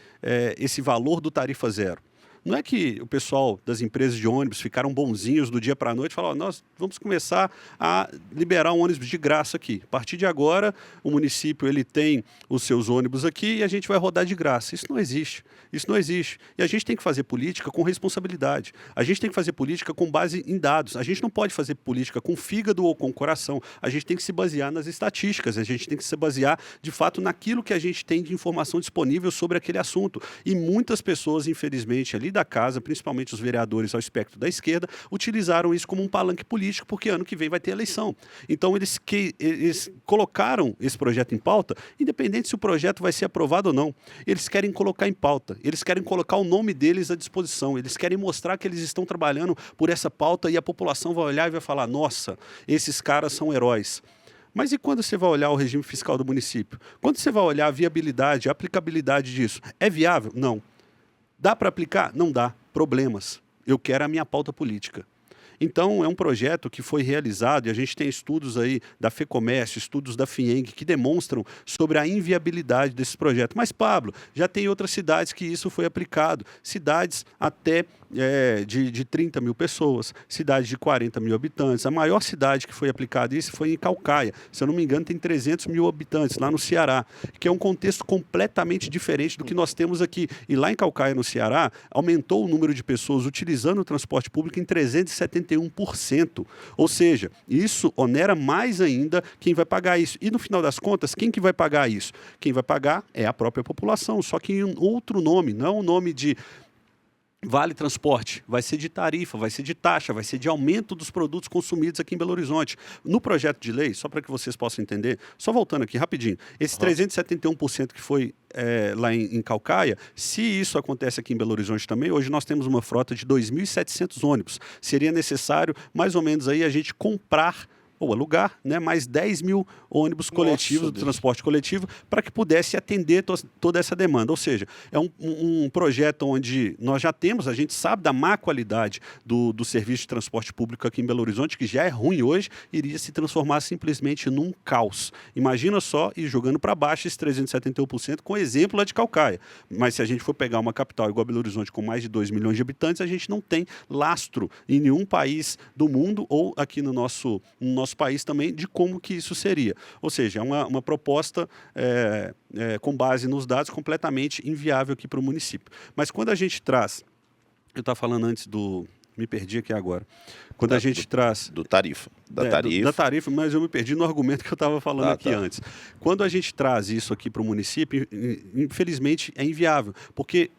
valor do tarifa zero? Não é que o pessoal das empresas de ônibus ficaram bonzinhos do dia para a noite e falaram, nós vamos começar a liberar um ônibus de graça aqui. A partir de agora, o município ele tem os seus ônibus aqui e a gente vai rodar de graça. Isso não existe. Isso não existe. E a gente tem que fazer política com responsabilidade. A gente tem que fazer política com base em dados. A gente não pode fazer política com fígado ou com coração. A gente tem que se basear nas estatísticas. A gente tem que se basear, de fato, naquilo que a gente tem de informação disponível sobre aquele assunto. E muitas pessoas, infelizmente, ali da casa, principalmente os vereadores ao espectro da esquerda, utilizaram isso como um palanque político, porque ano que vem vai ter eleição. Então, eles colocaram esse projeto em pauta, independente se o projeto vai ser aprovado ou não. Eles querem colocar em pauta. Eles querem colocar o nome deles à disposição. Eles querem mostrar que eles estão trabalhando por essa pauta e a população vai olhar e vai falar, nossa, esses caras são heróis. Mas e quando você vai olhar o regime fiscal do município? Quando você vai olhar a viabilidade, a aplicabilidade disso? É viável? Não. Dá para aplicar? Não dá. Problemas. Eu quero a minha pauta política. Então, é um projeto que foi realizado, e a gente tem estudos aí da FEComércio, estudos da FIENG, que demonstram sobre a inviabilidade desse projeto. Mas, Pablo, já tem outras cidades que isso foi aplicado. Cidades até de 30 mil pessoas, cidades de 40 mil habitantes. A maior cidade que foi aplicado isso foi em Caucaia. Se eu não me engano, tem 300 mil habitantes, lá no Ceará, que é um contexto completamente diferente do que nós temos aqui. E lá em Caucaia, no Ceará, aumentou o número de pessoas utilizando o transporte público em 371%. Ou seja, isso onera mais ainda quem vai pagar isso. E no final das contas, quem que vai pagar isso? Quem vai pagar é a própria população, só que em um outro nome, não o nome de Vale Transporte, vai ser de tarifa, vai ser de taxa, vai ser de aumento dos produtos consumidos aqui em Belo Horizonte. No projeto de lei, só para que vocês possam entender, só voltando aqui rapidinho, esse 371% que foi lá em Caucaia, se isso acontece aqui em Belo Horizonte também, hoje nós temos uma frota de 2.700 ônibus. Seria necessário, mais ou menos, aí a gente comprar ou alugar, né, mais 10 mil ônibus coletivos, do transporte coletivo, para que pudesse atender toda essa demanda. Ou seja, é um projeto onde nós já temos, a gente sabe da má qualidade do serviço de transporte público aqui em Belo Horizonte, que já é ruim hoje, iria se transformar simplesmente num caos. Imagina só ir jogando para baixo esse 371%, com exemplo lá de Caucaia. Mas se a gente for pegar uma capital igual a Belo Horizonte, com mais de 2 milhões de habitantes, a gente não tem lastro em nenhum país do mundo, ou aqui no nosso país também, de como que isso seria. Ou seja, é uma proposta com base nos dados completamente inviável aqui para o município. Mas quando a gente traz, eu estava falando antes me perdi aqui agora. Quando a gente traz... Da tarifa. Da tarifa, mas eu me perdi no argumento que eu estava falando aqui antes. Quando a gente traz isso aqui para o município, infelizmente é inviável. Porque,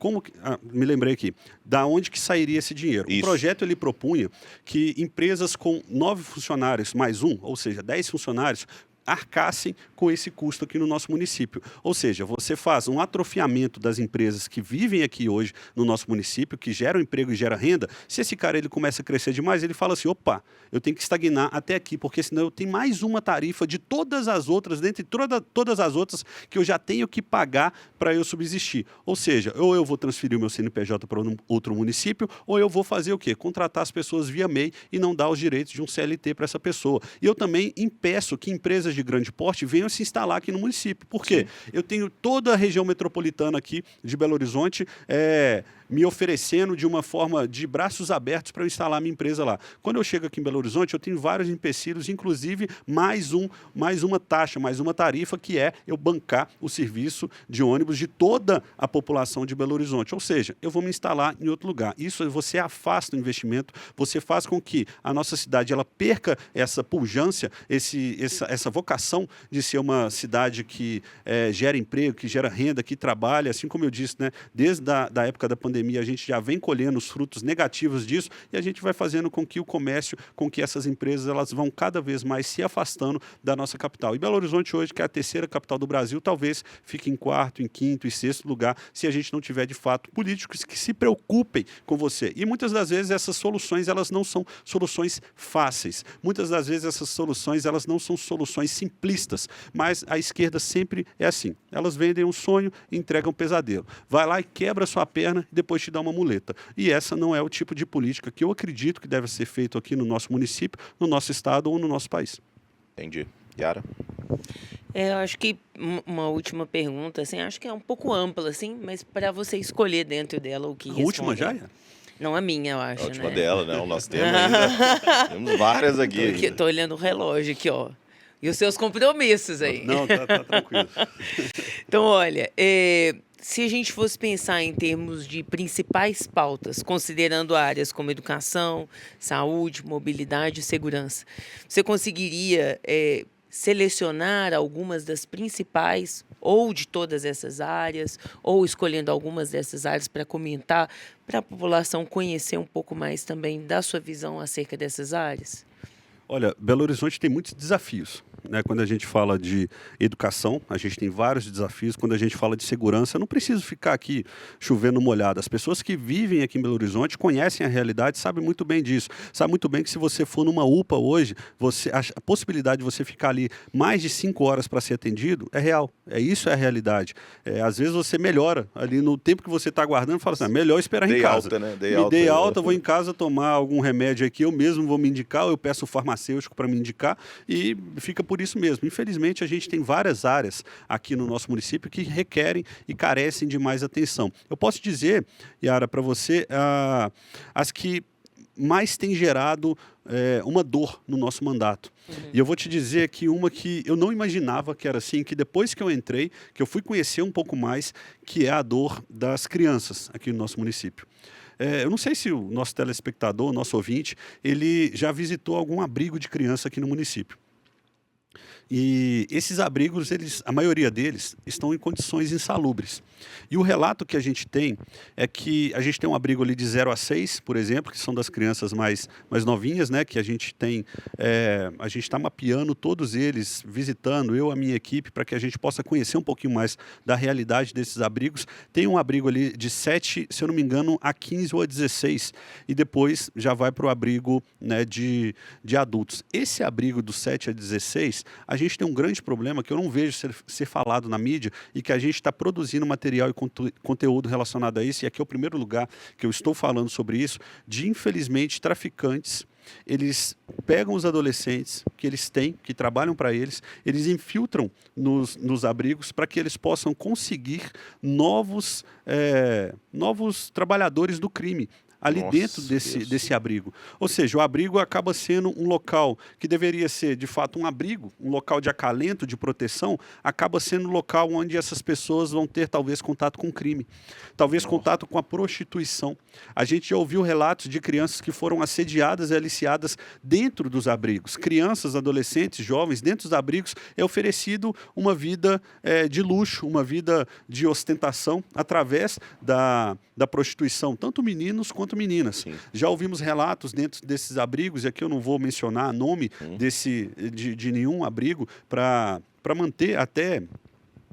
me lembrei aqui, da onde que sairia esse dinheiro? Isso. O projeto ele propunha que empresas com 9 funcionários mais um, ou seja, 10 funcionários, arcassem com esse custo aqui no nosso município. Ou seja, você faz um atrofiamento das empresas que vivem aqui hoje no nosso município, que geram emprego e geram renda. Se esse cara ele começa a crescer demais, ele fala assim, opa, eu tenho que estagnar até aqui, porque senão eu tenho mais uma tarifa de todas as outras, dentre todas as outras que eu já tenho que pagar para eu subsistir. Ou seja, ou eu vou transferir o meu CNPJ para outro município, ou eu vou fazer o quê? Contratar as pessoas via MEI e não dar os direitos de um CLT para essa pessoa. E eu também impeço que empresas de grande porte venham se instalar aqui no município. Por quê? Sim. Eu tenho toda a região metropolitana aqui de Belo Horizonte me oferecendo de uma forma de braços abertos para eu instalar minha empresa lá. Quando eu chego aqui em Belo Horizonte, eu tenho vários empecilhos, inclusive mais uma taxa, mais uma tarifa, que é eu bancar o serviço de ônibus de toda a população de Belo Horizonte. Ou seja, eu vou me instalar em outro lugar. Isso você afasta o investimento, você faz com que a nossa cidade ela perca essa pujança, essa vocação de ser uma cidade que gera emprego, que gera renda, que trabalha, assim como eu disse, né, desde a época da pandemia, a gente já vem colhendo os frutos negativos disso e a gente vai fazendo com que o comércio, com que essas empresas elas vão cada vez mais se afastando da nossa capital. E Belo Horizonte hoje, que é a terceira capital do Brasil, talvez fique em quarto, em quinto e sexto lugar, se a gente não tiver, de fato, políticos que se preocupem com você. E muitas das vezes essas soluções, elas não são soluções fáceis. Muitas das vezes essas soluções, elas não são soluções simplistas, mas a esquerda sempre é assim. Elas vendem um sonho e entregam um pesadelo. Vai lá e quebra a sua perna e depois te dá uma muleta. E essa não é o tipo de política que eu acredito que deve ser feito aqui no nosso município, no nosso estado ou no nosso país. Entendi. Yara? Eu acho que uma última pergunta, assim, acho que é um pouco ampla, assim, mas para você escolher dentro dela o que A responder. última já? Não a minha, eu acho, A última né? dela, né? Nós temos ainda. Temos várias aqui. Ainda. Tô olhando o relógio aqui, ó. E os seus compromissos aí. Não, tá tranquilo. Então, olha, se a gente fosse pensar em termos de principais pautas, considerando áreas como educação, saúde, mobilidade e segurança, você conseguiria selecionar algumas das principais, ou de todas essas áreas, ou escolhendo algumas dessas áreas para comentar, para a população conhecer um pouco mais também da sua visão acerca dessas áreas? Olha, Belo Horizonte tem muitos desafios. Né? Quando a gente fala de educação, a gente tem vários desafios. Quando a gente fala de segurança, eu não preciso ficar aqui chovendo molhado. As pessoas que vivem aqui em Belo Horizonte conhecem a realidade, sabem muito bem disso. Sabem muito bem que se você for numa UPA hoje, a possibilidade de você ficar ali mais de 5 horas para ser atendido é real. Isso é a realidade. Às vezes você melhora ali no tempo que você está aguardando, fala assim, melhor esperar em casa. Alta, né? Dei alta, vou em casa tomar algum remédio aqui, eu mesmo vou me indicar, ou eu peço o farmacêutico para me indicar e fica por isso mesmo. Infelizmente, a gente tem várias áreas aqui no nosso município que requerem e carecem de mais atenção. Eu posso dizer, Yara, para você, as que mais têm gerado uma dor no nosso mandato. E eu vou te dizer aqui uma que eu não imaginava que era assim, que depois que eu entrei, que eu fui conhecer um pouco mais, que é a dor das crianças aqui no nosso município. Eu não sei se o nosso telespectador, o nosso ouvinte, ele já visitou algum abrigo de criança aqui no município. E esses abrigos, a maioria deles, estão em condições insalubres. E o relato que a gente tem é que a gente tem um abrigo ali de 0 a 6, por exemplo, que são das crianças mais novinhas, né? Que a gente tem, a gente está mapeando todos eles, visitando, a minha equipe, para que a gente possa conhecer um pouquinho mais da realidade desses abrigos. Tem um abrigo ali de 7, se eu não me engano, a 15 ou a 16, e depois já vai para o abrigo, né, de adultos. Esse abrigo do 7 a 16, a gente tem um grande problema que eu não vejo ser falado na mídia e que a gente está produzindo material e conteúdo relacionado a isso, e aqui é o primeiro lugar que eu estou falando sobre isso, de, infelizmente, traficantes. Eles pegam os adolescentes que eles têm, que trabalham para eles infiltram nos abrigos para que eles possam conseguir novos trabalhadores do crime ali dentro desse abrigo. Ou seja, o abrigo acaba sendo um local que deveria ser, de fato, um abrigo, um local de acalento, de proteção, acaba sendo um local onde essas pessoas vão ter, talvez, contato com o crime, talvez contato com a prostituição. A gente já ouviu relatos de crianças que foram assediadas e aliciadas dentro dos abrigos. Crianças, adolescentes, jovens, dentro dos abrigos é oferecido uma vida de luxo, uma vida de ostentação através da prostituição, tanto meninos quanto meninas. Sim. Já ouvimos relatos dentro desses abrigos, e aqui eu não vou mencionar nome de nenhum abrigo, para manter até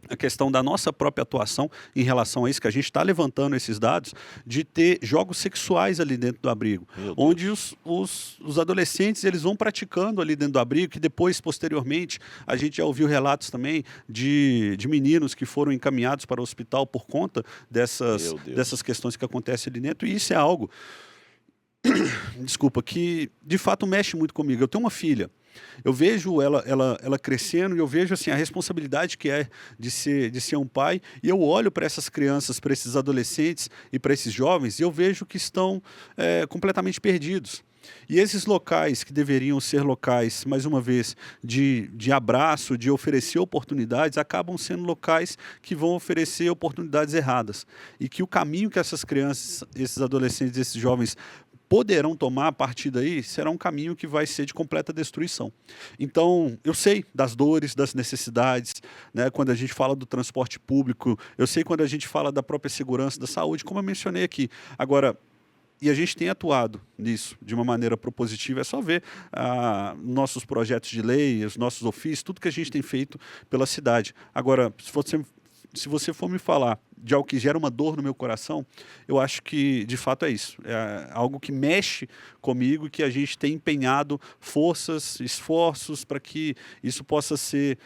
a questão da nossa própria atuação em relação a isso, que a gente está levantando esses dados, de ter jogos sexuais ali dentro do abrigo, onde os adolescentes eles vão praticando ali dentro do abrigo, que depois, posteriormente, a gente já ouviu relatos também de meninos que foram encaminhados para o hospital por conta dessas questões que acontecem ali dentro, e isso é algo, desculpa, que de fato mexe muito comigo. Eu tenho uma filha. Eu vejo ela crescendo e eu vejo assim, a responsabilidade que é de ser um pai, e eu olho para essas crianças, para esses adolescentes e para esses jovens, e eu vejo que estão completamente perdidos. E esses locais que deveriam ser locais, mais uma vez, de abraço, de oferecer oportunidades, acabam sendo locais que vão oferecer oportunidades erradas. E que o caminho que essas crianças, esses adolescentes, esses jovens poderão tomar a partir daí, será um caminho que vai ser de completa destruição. Então, eu sei das dores, das necessidades, né, quando a gente fala do transporte público, eu sei quando a gente fala da própria segurança, da saúde, como eu mencionei aqui. Agora, e a gente tem atuado nisso de uma maneira propositiva, é só ver nossos projetos de lei, os nossos ofícios, tudo que a gente tem feito pela cidade. Agora, se você for me falar de algo que gera uma dor no meu coração, eu acho que, de fato, é isso. É algo que mexe comigo, que a gente tem empenhado forças, esforços para que isso possa ser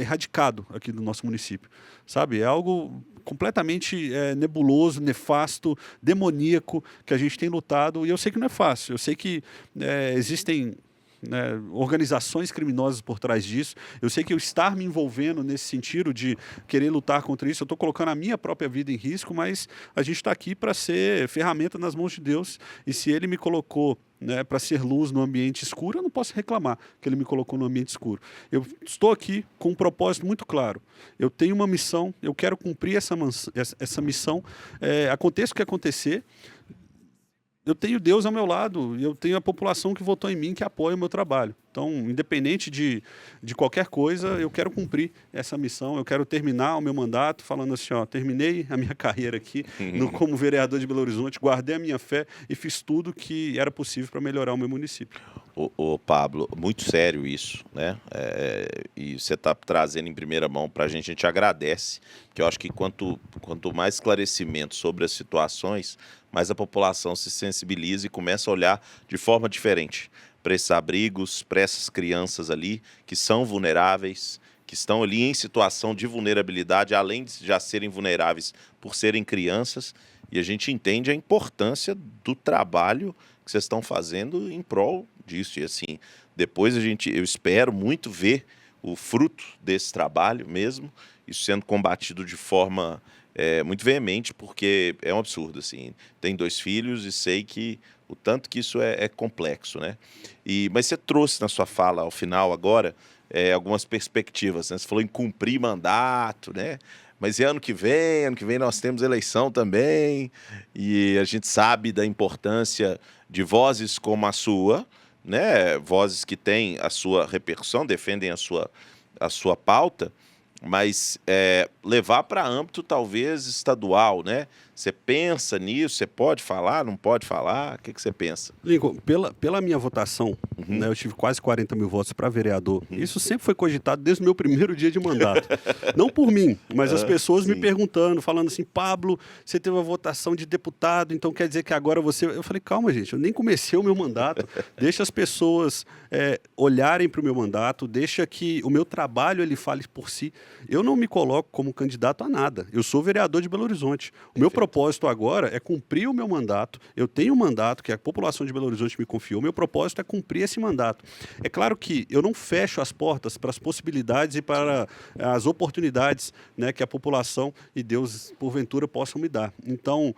erradicado aqui do nosso município. Sabe? É algo completamente nebuloso, nefasto, demoníaco, que a gente tem lutado, e eu sei que não é fácil. Eu sei que existem né, organizações criminosas por trás disso. Eu sei que eu estar me envolvendo nesse sentido de querer lutar contra isso, eu estou colocando a minha própria vida em risco, mas a gente está aqui para ser ferramenta nas mãos de Deus. E se Ele me colocou, né, para ser luz no ambiente escuro, eu não posso reclamar que Ele me colocou no ambiente escuro. Eu estou aqui com um propósito muito claro. Eu tenho uma missão, eu quero cumprir essa missão. Aconteça o que acontecer, eu tenho Deus ao meu lado, e eu tenho a população que votou em mim, que apoia o meu trabalho. Então, independente de qualquer coisa, eu quero cumprir essa missão, eu quero terminar o meu mandato falando assim, ó, terminei a minha carreira aqui como vereador de Belo Horizonte, guardei a minha fé e fiz tudo que era possível para melhorar o meu município. Ô Pablo, muito sério isso, né? E você está trazendo em primeira mão para a gente agradece, porque eu acho que quanto mais esclarecimento sobre as situações, mais a população se sensibiliza e começa a olhar de forma diferente para esses abrigos, para essas crianças ali que são vulneráveis, que estão ali em situação de vulnerabilidade, além de já serem vulneráveis por serem crianças, e a gente entende a importância do trabalho que vocês estão fazendo em prol disso. E assim, depois eu espero muito ver o fruto desse trabalho mesmo, isso sendo combatido de forma muito veemente, porque é um absurdo, assim. Tenho 2 filhos e sei que o tanto que isso é complexo, né? Mas você trouxe na sua fala, ao final agora, algumas perspectivas, né? Você falou em cumprir mandato, né? Mas ano que vem nós temos eleição também, e a gente sabe da importância de vozes como a sua, né? Vozes que têm a sua repercussão, defendem a sua pauta, mas levar para âmbito talvez estadual, né? Você pensa nisso? Você pode falar, não pode falar? O que você pensa? Lincoln, pela minha votação, né, eu tive quase 40 mil votos para vereador. Isso sempre foi cogitado desde o meu primeiro dia de mandato. Não por mim, mas as pessoas me perguntando, falando assim, Pablo, você teve uma votação de deputado, então quer dizer que agora você... Eu falei, calma, gente, eu nem comecei o meu mandato. Deixa as pessoas olharem para o meu mandato, deixa que o meu trabalho ele fale por si. Eu não me coloco como candidato a nada. Eu sou vereador de Belo Horizonte. O meu propósito agora é cumprir o meu mandato. Eu tenho um mandato que a população de Belo Horizonte me confiou. O meu propósito é cumprir esse mandato. É claro que eu não fecho as portas para as possibilidades e para as oportunidades, né, que a população e Deus, porventura, possam me dar. Então,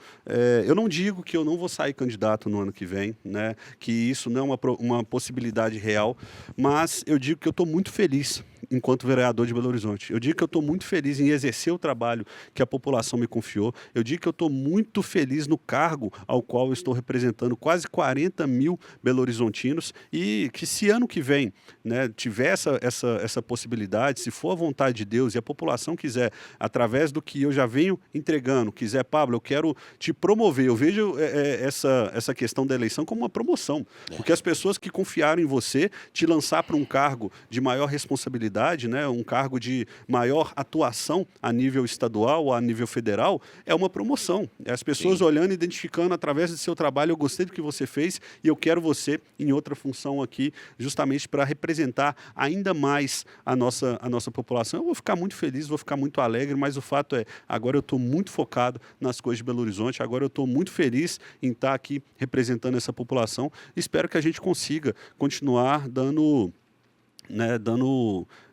eu não digo que eu não vou sair candidato no ano que vem, né, que isso não é uma possibilidade real, mas eu digo que eu estou muito feliz enquanto vereador de Belo Horizonte. Eu digo que eu estou muito feliz em exercer o trabalho que a população me confiou. Eu digo que eu estou muito feliz no cargo ao qual eu estou representando quase 40 mil belo-horizontinos e que se ano que vem, né, tiver essa possibilidade, se for a vontade de Deus e a população quiser, através do que eu já venho entregando, quiser, Pablo, eu quero te promover. Eu vejo essa questão da eleição como uma promoção, porque as pessoas que confiaram em você, te lançar para um cargo de maior responsabilidade, né, um cargo de maior atuação a nível estadual ou a nível federal, é uma promoção. As pessoas olhando, identificando através do seu trabalho, eu gostei do que você fez e eu quero você em outra função aqui, justamente para representar ainda mais a nossa população. Eu vou ficar muito feliz, vou ficar muito alegre, mas o fato é, agora eu estou muito focado nas coisas de Belo Horizonte, agora eu estou muito feliz em estar aqui representando essa população. Espero que a gente consiga continuar dando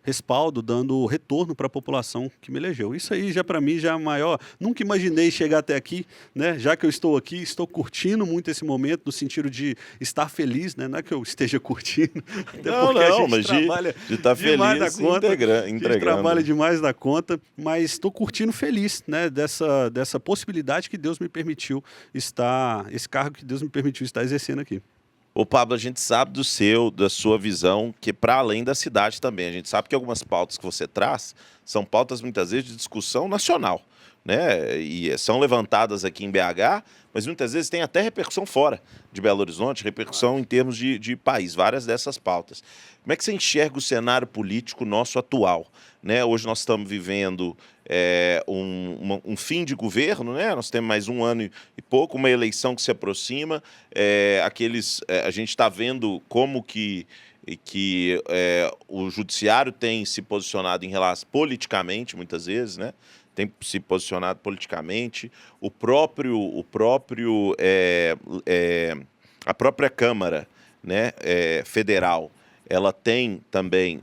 respaldo, dando retorno para a população que me elegeu. Isso aí já para mim já é a maior... Nunca imaginei chegar até aqui, né? Já que eu estou aqui, estou curtindo muito esse momento, no sentido de estar feliz, né? Não é que eu esteja curtindo, até porque a gente trabalha de estar demais da feliz conta, entregando. a gente trabalha demais da conta, mas estou curtindo feliz, né? Dessa possibilidade que Deus me permitiu estar, esse cargo que Deus me permitiu estar exercendo aqui. Ô Pablo, a gente sabe da sua visão, que para além da cidade também. A gente sabe que algumas pautas que você traz são pautas muitas vezes de discussão nacional, né? E são levantadas aqui em BH, mas muitas vezes tem até repercussão fora de Belo Horizonte, repercussão em termos de país, várias dessas pautas. Como é que você enxerga o cenário político nosso atual, né? Hoje nós estamos vivendo um fim de governo, né? Nós temos mais um ano e pouco, uma eleição que se aproxima, a gente está vendo como que o judiciário tem se posicionado em relação politicamente, muitas vezes, né? Tem se posicionado politicamente, a própria Câmara, né, federal ela tem também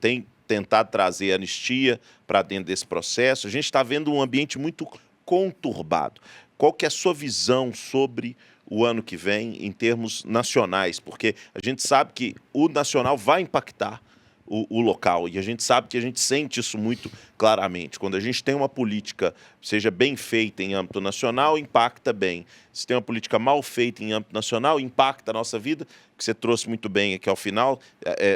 tem tentado trazer anistia para dentro desse processo. A gente está vendo um ambiente muito conturbado. Qual que é a sua visão sobre o ano que vem em termos nacionais? Porque a gente sabe que o nacional vai impactar o local, e a gente sabe que a gente sente isso muito claramente. Quando a gente tem uma política, seja bem feita em âmbito nacional, impacta bem. Se tem uma política mal feita em âmbito nacional, impacta a nossa vida, que você trouxe muito bem aqui ao final.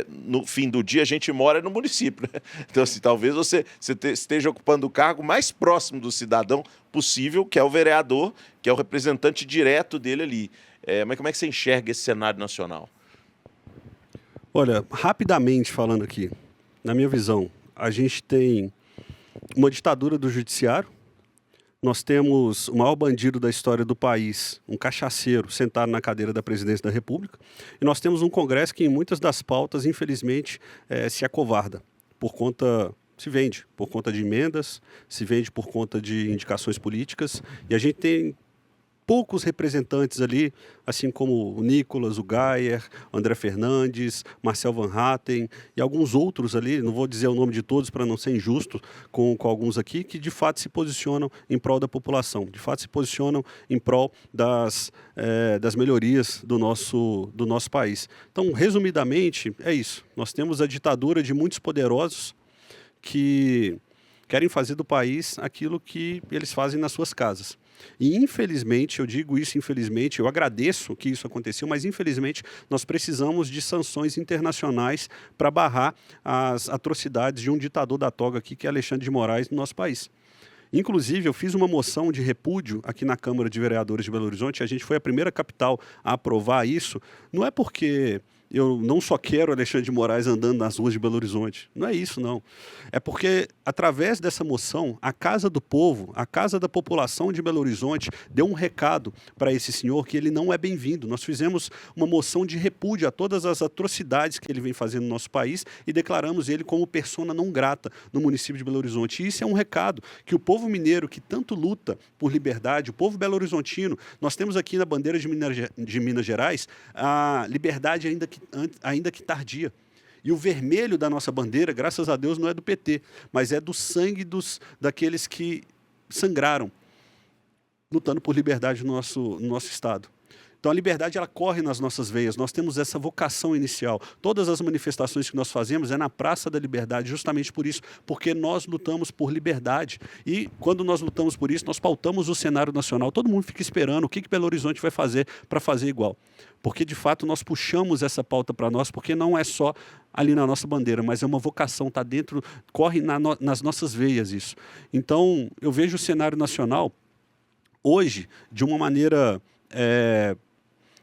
No fim do dia, a gente mora no município, né? Então, assim, talvez você esteja ocupando o cargo mais próximo do cidadão possível, que é o vereador, que é o representante direto dele ali. Mas como é que você enxerga esse cenário nacional? Olha, rapidamente falando aqui, na minha visão, a gente tem uma ditadura do judiciário, nós temos o maior bandido da história do país, um cachaceiro, sentado na cadeira da presidência da República, e nós temos um Congresso que em muitas das pautas, infelizmente, se acovarda, se vende por conta de emendas, se vende por conta de indicações políticas, e a gente tem poucos representantes ali, assim como o Nicolas, o Gayer, o André Fernandes, Marcel Van Hatten e alguns outros ali, não vou dizer o nome de todos para não ser injusto com alguns aqui, que de fato se posicionam em prol da população, de fato se posicionam em prol das melhorias do nosso país. Então, resumidamente, é isso. Nós temos a ditadura de muitos poderosos que querem fazer do país aquilo que eles fazem nas suas casas. E infelizmente, eu digo isso infelizmente, eu agradeço que isso aconteceu, mas infelizmente nós precisamos de sanções internacionais para barrar as atrocidades de um ditador da toga aqui, que é Alexandre de Moraes, no nosso país. Inclusive, eu fiz uma moção de repúdio aqui na Câmara de Vereadores de Belo Horizonte, a gente foi a primeira capital a aprovar isso, não é porque eu não só quero Alexandre de Moraes andando nas ruas de Belo Horizonte. Não é isso, não. É porque, através dessa moção, a Casa do Povo, a Casa da População de Belo Horizonte, deu um recado para esse senhor que ele não é bem-vindo. Nós fizemos uma moção de repúdio a todas as atrocidades que ele vem fazendo no nosso país e declaramos ele como persona não grata no município de Belo Horizonte. E isso é um recado que o povo mineiro, que tanto luta por liberdade, o povo belo-horizontino, nós temos aqui na bandeira de Minas Gerais a liberdade ainda que tardia. E o vermelho da nossa bandeira, graças a Deus, não é do PT, mas é do sangue daqueles que sangraram, lutando por liberdade no nosso estado. Então a liberdade, ela corre nas nossas veias, nós temos essa vocação inicial. Todas as manifestações que nós fazemos é na Praça da Liberdade, justamente por isso, porque nós lutamos por liberdade. E quando nós lutamos por isso, nós pautamos o cenário nacional. Todo mundo fica esperando o que Belo Horizonte vai fazer para fazer igual. Porque, de fato, nós puxamos essa pauta para nós, porque não é só ali na nossa bandeira, mas é uma vocação, está dentro, corre nas nossas veias isso. Então, eu vejo o cenário nacional hoje de uma maneira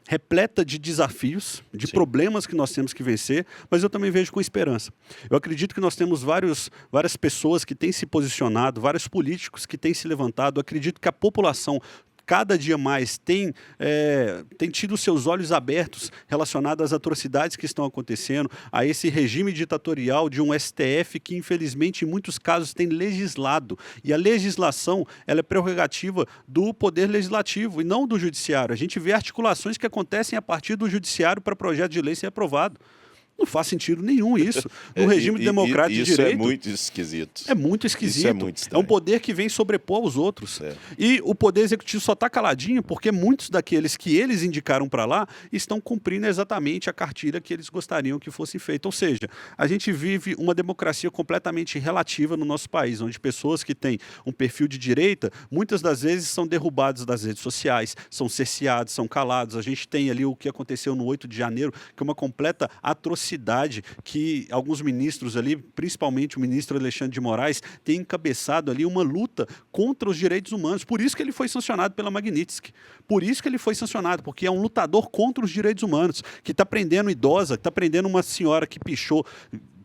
repleta de desafios, de Sim. problemas que nós temos que vencer, mas eu também vejo com esperança. Eu acredito que nós temos várias pessoas que têm se posicionado, vários políticos que têm se levantado. Eu acredito que a população cada dia mais tem tido seus olhos abertos relacionados às atrocidades que estão acontecendo, a esse regime ditatorial de um STF que, infelizmente, em muitos casos tem legislado. E a legislação, ela é prerrogativa do poder legislativo e não do judiciário. A gente vê articulações que acontecem a partir do judiciário para projeto de lei ser aprovado. Não faz sentido nenhum isso. No regime democrático de direito. Isso é muito esquisito. É muito esquisito. Isso é muito estranho. É um poder que vem sobrepor os outros. E o poder executivo só está caladinho porque muitos daqueles que eles indicaram para lá estão cumprindo exatamente a cartilha que eles gostariam que fosse feita. Ou seja, a gente vive uma democracia completamente relativa no nosso país, onde pessoas que têm um perfil de direita, muitas das vezes são derrubadas das redes sociais, são cerceados, são calados. A gente tem ali o que aconteceu no 8 de janeiro, que é uma completa atrocidade que alguns ministros ali, principalmente o ministro Alexandre de Moraes, têm encabeçado ali uma luta contra os direitos humanos. Por isso que ele foi sancionado pela Magnitsky. Por isso que ele foi sancionado, porque é um lutador contra os direitos humanos, que está prendendo idosa, que está prendendo uma senhora que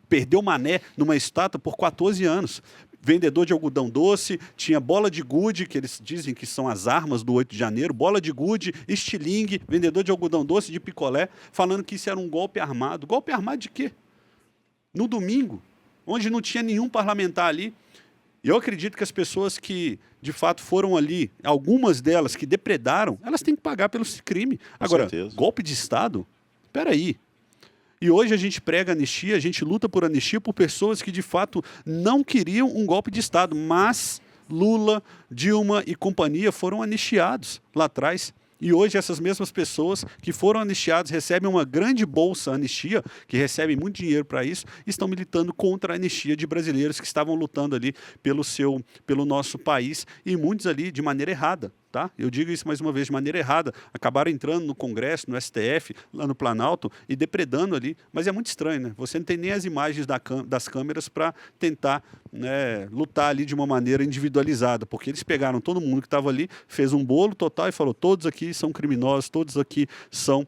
perdeu mané numa estátua por 14 anos. Vendedor de algodão doce, tinha bola de gude, que eles dizem que são as armas do 8 de janeiro, bola de gude, estilingue, vendedor de algodão doce, de picolé, falando que isso era um golpe armado. Golpe armado de quê? No domingo, onde não tinha nenhum parlamentar ali. E eu acredito que as pessoas que, de fato, foram ali, algumas delas que depredaram, elas têm que pagar pelo crime. Agora, golpe de Estado? Espera aí. E hoje a gente prega anistia, a gente luta por anistia por pessoas que de fato não queriam um golpe de Estado, mas Lula, Dilma e companhia foram anistiados lá atrás. E hoje essas mesmas pessoas que foram anistiadas recebem uma grande bolsa anistia, que recebem muito dinheiro para isso, e estão militando contra a anistia de brasileiros que estavam lutando ali pelo nosso país, e muitos ali de maneira errada. Tá? Eu digo isso mais uma vez, de maneira errada. Acabaram entrando no Congresso, no STF, lá no Planalto e depredando ali. Mas é muito estranho, né? Você não tem nem as imagens das câmeras para tentar, né, lutar ali de uma maneira individualizada, porque eles pegaram todo mundo que estava ali, fez um bolo total e falou: todos aqui são criminosos, todos aqui são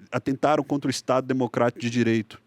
atentaram contra o Estado Democrático de Direito.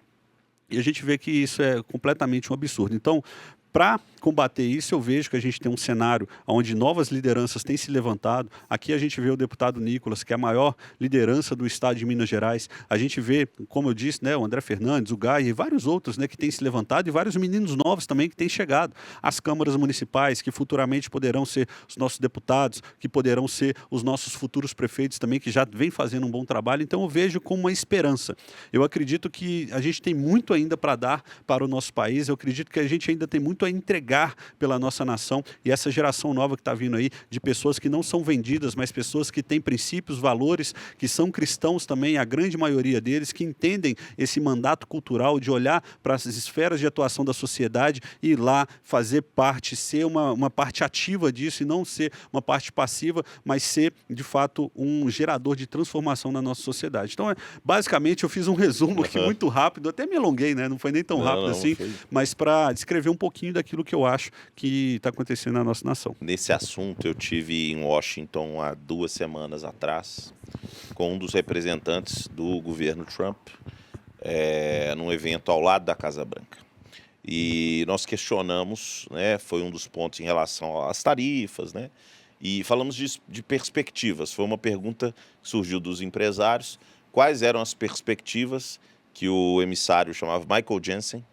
E a gente vê que isso é completamente um absurdo. Então, para combater isso, eu vejo que a gente tem um cenário onde novas lideranças têm se levantado. Aqui a gente vê o deputado Nicolas, que é a maior liderança do estado de Minas Gerais. A gente vê, como eu disse, né, o André Fernandes, o Gaia e vários outros, né, que têm se levantado, e vários meninos novos também que têm chegado. As câmaras municipais, que futuramente poderão ser os nossos deputados, que poderão ser os nossos futuros prefeitos também, que já vêm fazendo um bom trabalho. Então eu vejo como uma esperança. Eu acredito que a gente tem muito ainda para dar para o nosso país. Eu acredito que a gente ainda tem muito a entregar pela nossa nação, e essa geração nova que está vindo aí, de pessoas que não são vendidas, mas pessoas que têm princípios, valores, que são cristãos também, a grande maioria deles, que entendem esse mandato cultural de olhar para as esferas de atuação da sociedade e ir lá fazer parte, ser uma parte ativa disso e não ser uma parte passiva, mas ser, de fato, um gerador de transformação na nossa sociedade. Então, basicamente, eu fiz um resumo aqui muito rápido, até me alonguei, né? Não foi nem tão rápido assim, mas para descrever um pouquinho daquilo que eu acho que está acontecendo na nossa nação. Nesse assunto, eu tive em Washington há 2 semanas atrás com um dos representantes do governo Trump, num evento ao lado da Casa Branca. E nós questionamos, né, foi um dos pontos em relação às tarifas, né, e falamos de perspectivas. Foi uma pergunta que surgiu dos empresários, quais eram as perspectivas que o emissário chamava Michael Jensen,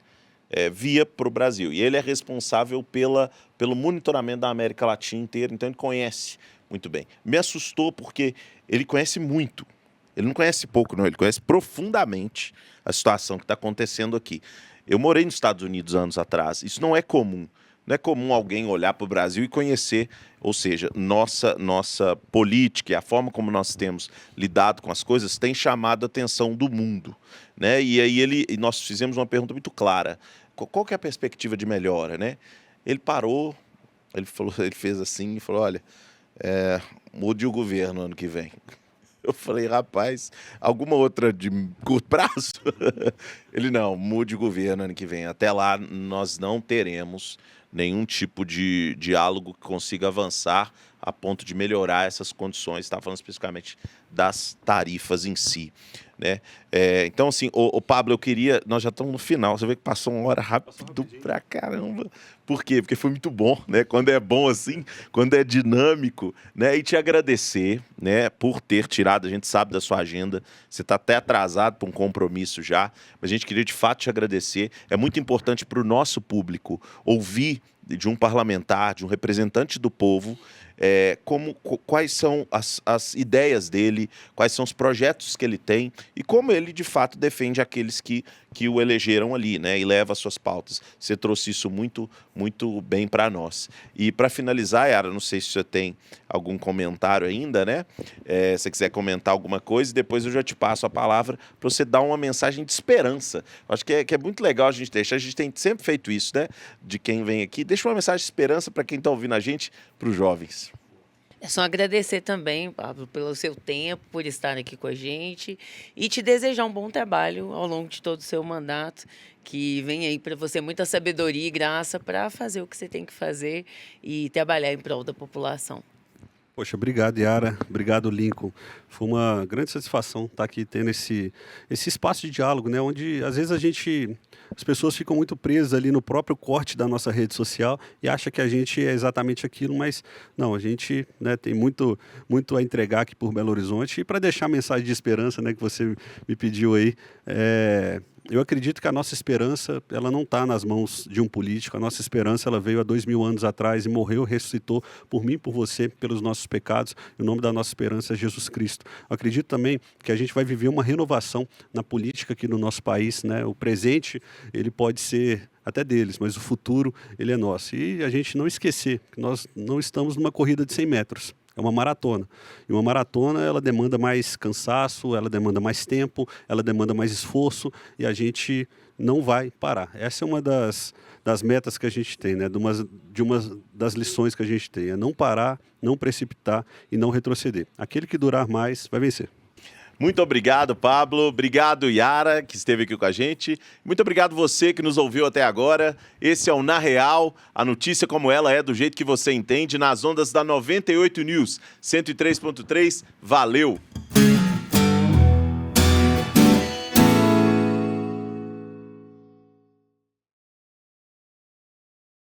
via para o Brasil. E ele é responsável pelo monitoramento da América Latina inteira, então ele conhece muito bem. Me assustou porque ele conhece muito. Ele não conhece pouco, não. Ele conhece profundamente a situação que está acontecendo aqui. Eu morei nos Estados Unidos anos atrás. Isso não é comum. Não é comum alguém olhar para o Brasil e conhecer, ou seja, nossa política e a forma como nós temos lidado com as coisas tem chamado a atenção do mundo, né? E aí nós fizemos uma pergunta muito clara. Qual que é a perspectiva de melhora, né? Ele parou, ele fez assim e falou: olha, mude o governo ano que vem. Eu falei: rapaz, alguma outra de curto prazo? Ele: não, mude o governo ano que vem. Até lá nós não teremos nenhum tipo de diálogo que consiga avançar a ponto de melhorar essas condições. Estava falando especificamente das tarifas em si, né? Então, assim, o Pablo, nós já estamos no final, você vê que passou uma hora rápido pra caramba. Por quê? Porque foi muito bom, né? Quando é bom assim, quando é dinâmico, né? E te agradecer, né, por ter tirado, a gente sabe da sua agenda, você está até atrasado para um compromisso já, mas a gente queria de fato te agradecer. É muito importante para o nosso público ouvir de um parlamentar, de um representante do povo, quais são as ideias dele, quais são os projetos que ele tem e como ele, de fato, defende aqueles que o elegeram ali, né, e leva as suas pautas. Você trouxe isso muito, muito bem para nós. E para finalizar, Yara, não sei se você tem algum comentário ainda, né? Se você quiser comentar alguma coisa, e depois eu já te passo a palavra para você dar uma mensagem de esperança. Acho que é muito legal a gente deixar, a gente tem sempre feito isso, né? De quem vem aqui, deixa uma mensagem de esperança para quem está ouvindo a gente, para os jovens. É só agradecer também, Pablo, pelo seu tempo, por estar aqui com a gente e te desejar um bom trabalho ao longo de todo o seu mandato, que venha aí para você muita sabedoria e graça para fazer o que você tem que fazer e trabalhar em prol da população. Poxa, obrigado, Yara. Obrigado, Lincoln. Foi uma grande satisfação estar aqui tendo esse espaço de diálogo, né? Onde às vezes as pessoas ficam muito presas ali no próprio corte da nossa rede social e acham que a gente é exatamente aquilo, mas não, a gente, né, tem muito, muito a entregar aqui por Belo Horizonte. E para deixar a mensagem de esperança, né, que você me pediu aí, Eu acredito que a nossa esperança, ela não está nas mãos de um político. A nossa esperança, ela veio há 2000 anos atrás e morreu, ressuscitou por mim, por você, pelos nossos pecados. E o nome da nossa esperança é Jesus Cristo. Eu acredito também que a gente vai viver uma renovação na política aqui no nosso país, né? O presente, ele pode ser até deles, mas o futuro, ele é nosso. E a gente não esquecer que nós não estamos numa corrida de 100 metros. É uma maratona. E uma maratona, ela demanda mais cansaço, ela demanda mais tempo, ela demanda mais esforço e a gente não vai parar. Essa é uma das metas que a gente tem, né? De uma das lições que a gente tem. É não parar, não precipitar e não retroceder. Aquele que durar mais vai vencer. Muito obrigado, Pablo. Obrigado, Yara, que esteve aqui com a gente. Muito obrigado você que nos ouviu até agora. Esse é o Na Real, a notícia como ela é, do jeito que você entende, nas ondas da 98 News 103.3. Valeu!